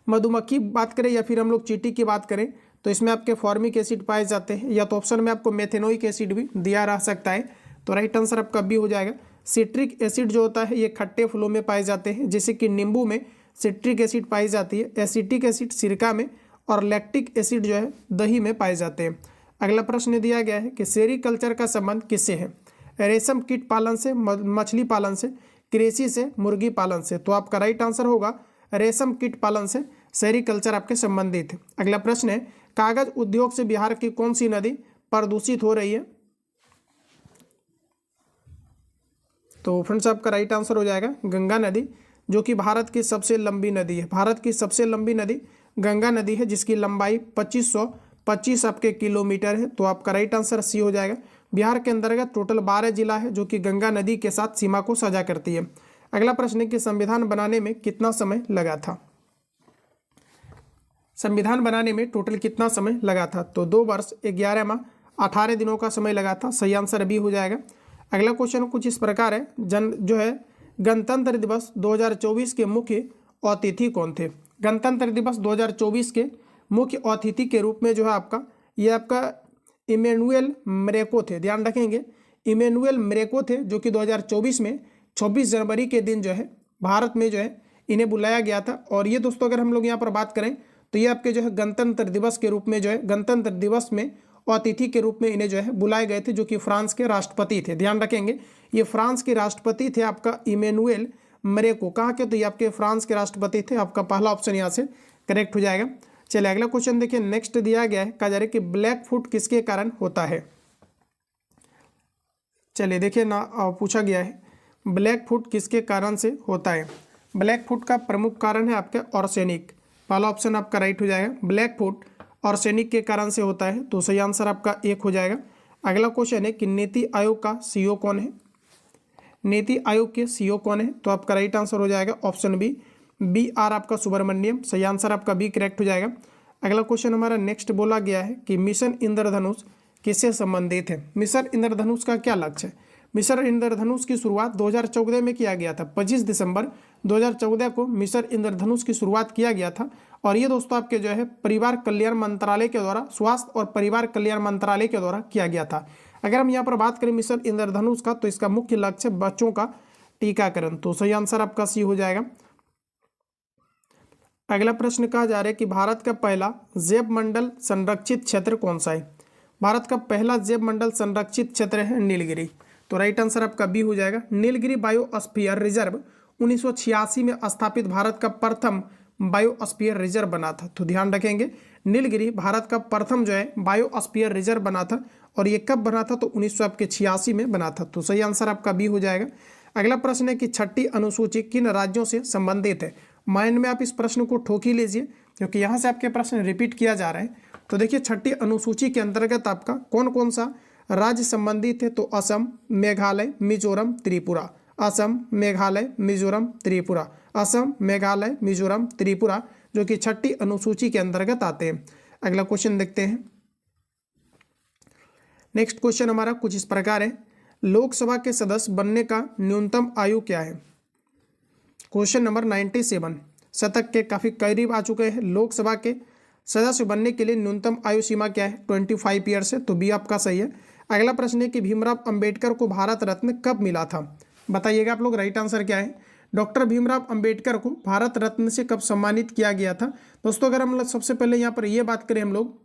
मधुमक्खी बात करें या फिर हम लोग चींटी की बात करें तो इसमें आपके फॉर्मिक एसिड पाए जाते हैं, या तो ऑप्शन में आपको मेथेनोइक एसिड भी दिया रह सकता है। तो राइट आंसर आपका बी हो जाएगा। सिट्रिक एसिड जो होता है ये खट्टे फलों में पाए जाते हैं, जैसे कि नींबू में सिट्रिक एसिड पाई जाती है। एसिटिक एसिड सिरका में और लैक्टिक एसिड जो है दही में पाए जाते हैं। अगला प्रश्न दिया गया है कि सेरीकल्चर का संबंध किससे है। रेशम कीट पालन से, मछली पालन से, कृषि से, मुर्गी पालन से। तो आपका राइट आंसर होगा रेशम कीट पालन से सेरीकल्चर आपके संबंधित है। अगला प्रश्न है कागज उद्योग से बिहार की कौन सी नदी प्रदूषित हो रही है। तो फ्रेंड्स आपका राइट आंसर हो जाएगा गंगा नदी। जो कि भारत की सबसे लंबी नदी है। भारत की सबसे लंबी नदी गंगा नदी है, जिसकी लंबाई 2525 आपके किलोमीटर है। तो आपका राइट आंसर सी हो जाएगा। बिहार के अंतर्गत टोटल 12 जिला है जो कि गंगा नदी के साथ सीमा को साझा करती है। अगला प्रश्न है कि संविधान बनाने में कितना समय लगा था। संविधान बनाने में टोटल कितना समय लगा था? तो 2 वर्ष 11 माह 18 दिनों का समय लगा था। सही आंसर बी हो जाएगा। अगला क्वेश्चन कुछ इस प्रकार है, गणतंत्र दिवस 2024 के मुख्य अतिथि कौन थे? गणतंत्र दिवस 2024 के मुख्य अतिथि के रूप में आपका इमैनुअल मैक्रों थे। ध्यान रखेंगे, इमैनुअल मैक्रों थे, जो कि 2024 में 26 जनवरी के दिन भारत में इन्हें बुलाया गया था। और ये दोस्तों अगर हम लोग यहाँ पर बात करें तो ये आपके गणतंत्र दिवस के रूप में गणतंत्र दिवस में अतिथि के रूप में इन्हें बुलाए गए थे, जो कि फ्रांस के राष्ट्रपति थे। ध्यान रखेंगे, ये फ्रांस के राष्ट्रपति थे आपका इमैनुअल मैक्रों। कहाँ के? तो ये आपके फ्रांस के राष्ट्रपति थे। आपका पहला ऑप्शन यहाँ से करेक्ट हो जाएगा। चलिए अगला क्वेश्चन देखिए, नेक्स्ट दिया गया है, कहा जा रहा है कि ब्लैक फुट किसके कारण होता है? चलिए देखिए ना, पूछा गया है ब्लैक फुट किसके कारण से होता है। ब्लैक फुट का प्रमुख कारण है आपके आर्सेनिक। पहला ऑप्शन आपका राइट हो जाएगा, ब्लैक फुट आर्सेनिक के कारण से होता है। तो सही आंसर आपका 1 हो जाएगा। अगला क्वेश्चन है कि नीति आयोग का सीईओ कौन है? नीति आयोग के सीईओ कौन है? तो आपका राइट आंसर हो जाएगा ऑप्शन बी आर आपका सुब्रमण्यम। सही आंसर आपका बी करेक्ट हो जाएगा। अगला क्वेश्चन हमारा नेक्स्ट बोला गया है कि मिशन इंद्रधनुष किससे संबंधित है? मिशन इंद्रधनुष का क्या लक्ष्य है? मिशन इंद्रधनुष की शुरुआत 2014 में किया गया था। 25 दिसंबर 2014 को मिशन इंद्रधनुष की शुरुआत किया गया था। और ये दोस्तों आपके परिवार कल्याण मंत्रालय के द्वारा, स्वास्थ्य और परिवार कल्याण मंत्रालय के द्वारा किया गया था। अगर हम यहाँ पर बात करें मिशन इंद्रधनुष का, तो इसका मुख्य लक्ष्य बच्चों का टीकाकरण। तो सही आंसर आपका सी हो जाएगा। अगला प्रश्न कहा जा रहा है कि भारत का पहला जैव मंडल संरक्षित क्षेत्र कौन सा है? भारत का पहला जैव मंडल संरक्षित क्षेत्र है नीलगिरी। तो राइट आंसर आपका बी हो जाएगा। नीलगिरी बायोस्फीयर रिजर्व 1986 में स्थापित भारत का प्रथम बायोस्फीयर रिजर्व बना था। तो ध्यान रखेंगे, नीलगिरी भारत का प्रथम बायोस्फीयर रिजर्व बना था। और ये कब बना था? तो 1986 में बना था। तो सही आंसर आपका बी हो जाएगा। अगला प्रश्न है कि 6ठी अनुसूची किन राज्यों से संबंधित है? माइंड में आप इस प्रश्न को ठोक ही लीजिए, क्योंकि यहाँ से आपके प्रश्न रिपीट किया जा रहा है। तो देखिए, 6ठी अनुसूची के अंतर्गत आपका कौन कौन सा राज्य संबंधित है? तो असम, मेघालय, मिजोरम, त्रिपुरा। असम, मेघालय, मिजोरम, त्रिपुरा। असम, मेघालय, मिजोरम, त्रिपुरा, जो कि 6ठी अनुसूची के अंतर्गत आते हैं। अगला क्वेश्चन देखते हैं। नेक्स्ट क्वेश्चन हमारा कुछ इस प्रकार है, लोकसभा के सदस्य बनने का न्यूनतम आयु क्या है? क्वेश्चन नंबर 97 शतक के काफी करीब आ चुके हैं। लोकसभा के सदस्य बनने के लिए न्यूनतम आयु सीमा क्या है? 25 ईयर्स है। तो बी आपका सही है। अगला प्रश्न है कि भीमराव अंबेडकर को भारत रत्न कब मिला था? बताइएगा आप लोग, राइट आंसर क्या है? डॉक्टर भीमराव अंबेडकर को भारत रत्न से कब सम्मानित किया गया था? दोस्तों अगर हम सबसे पहले यहाँ पर ये बात करें हम लोग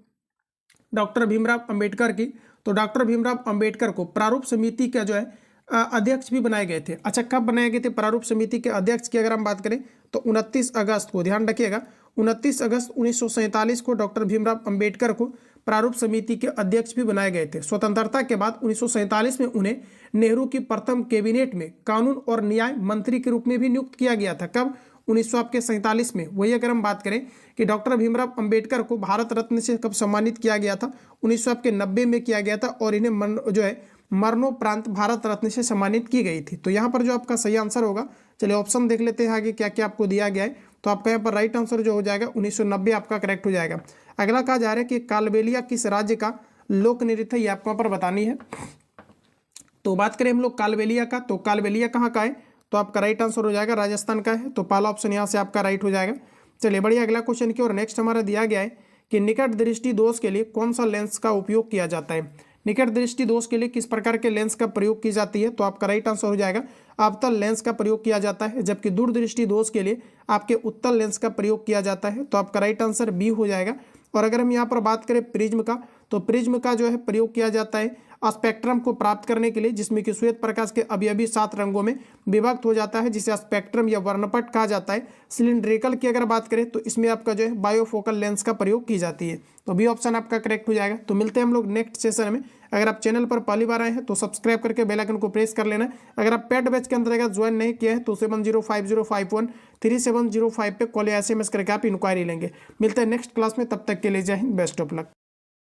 डॉक्टर भीमराव अंबेडकर की, तो डॉक्टर भीमराव अंबेडकर को प्रारूप समिति का अध्यक्ष भी बनाए गए थे। अच्छा, कब बनाए गए थे प्रारूप समिति के अध्यक्ष की अगर हम बात करें तो 29 अगस्त को, ध्यान रखिएगा, 29 अगस्त 1947 को डॉक्टर भीमराव अंबेडकर को प्रारूप समिति के अध्यक्ष भी बनाए गए थे। स्वतंत्रता के बाद 1947 में उन्हें नेहरू की प्रथम कैबिनेट में कानून और न्याय मंत्री के रूप में भी नियुक्त किया गया था। कब? 1947 में। वही अगर हम बात करें कि डॉक्टर भीमराव अंबेडकर को भारत रत्न से कब सम्मानित किया गया था? 1990 में किया गया था। और इन्हें मरणोपरांत भारत रत्न से सम्मानित की गई थी। तो यहाँ पर जो आपका सही आंसर होगा, चलिए ऑप्शन देख लेते हैं आगे क्या क्या आपको दिया गया है। तो आपका यहाँ पर राइट आंसर जो हो जाएगा 1990 आपका करेक्ट हो जाएगा। अगला कहा जा रहा है कि कालबेलिया किस राज्य का लोक नृत्य है? ये आपको यहाँ पर बतानी है। तो बात करें हम लोग कालबेलिया का, तो कालबेलिया कहाँ का है? तो आपका राइट आंसर हो जाएगा राजस्थान का है। तो पहला ऑप्शन यहाँ से आपका राइट हो जाएगा। चलिए बढ़िया, अगला क्वेश्चन की और नेक्स्ट हमारा दिया गया है कि निकट दृष्टि दोष के लिए कौन सा लेंस का उपयोग किया जाता है? निकट दृष्टि दोष के लिए किस प्रकार के लेंस का प्रयोग की जाती है? तो आपका राइट आंसर हो जाएगा अवतल लेंस का प्रयोग किया जाता है। जबकि दूरदृष्टि दोष के लिए आपके उत्तल लेंस का प्रयोग किया जाता है। तो आपका राइट आंसर बी हो जाएगा। और अगर हम यहाँ पर बात करें प्रिज्म का, तो प्रिज्म का प्रयोग किया जाता है स्पेक्ट्रम को प्राप्त करने के लिए, जिसमें कि श्वेत प्रकाश के अभी 7 रंगों में विभक्त हो जाता है, जिसे स्पेक्ट्रम या वर्णपट कहा जाता है। सिलिंड्रिकल की अगर बात करें तो इसमें आपका जो है बायोफोकल लेंस का प्रयोग की जाती है। तो बी ऑप्शन आपका करेक्ट हो जाएगा। तो मिलते हैं हम लोग नेक्स्ट सेशन में। अगर आप चैनल पर पहली बार आए हैं तो सब्सक्राइब करके बेल आइकन को प्रेस कर लेना। अगर आप पेड बैच के अंतर्गत ज्वाइन नहीं किया है तो 7050513705 पे कॉल या SMS करके आप इंक्वायरी लेंगे। मिलते हैं नेक्स्ट क्लास में, तब तक के लिए जय हिंद, बेस्ट ऑफ लक।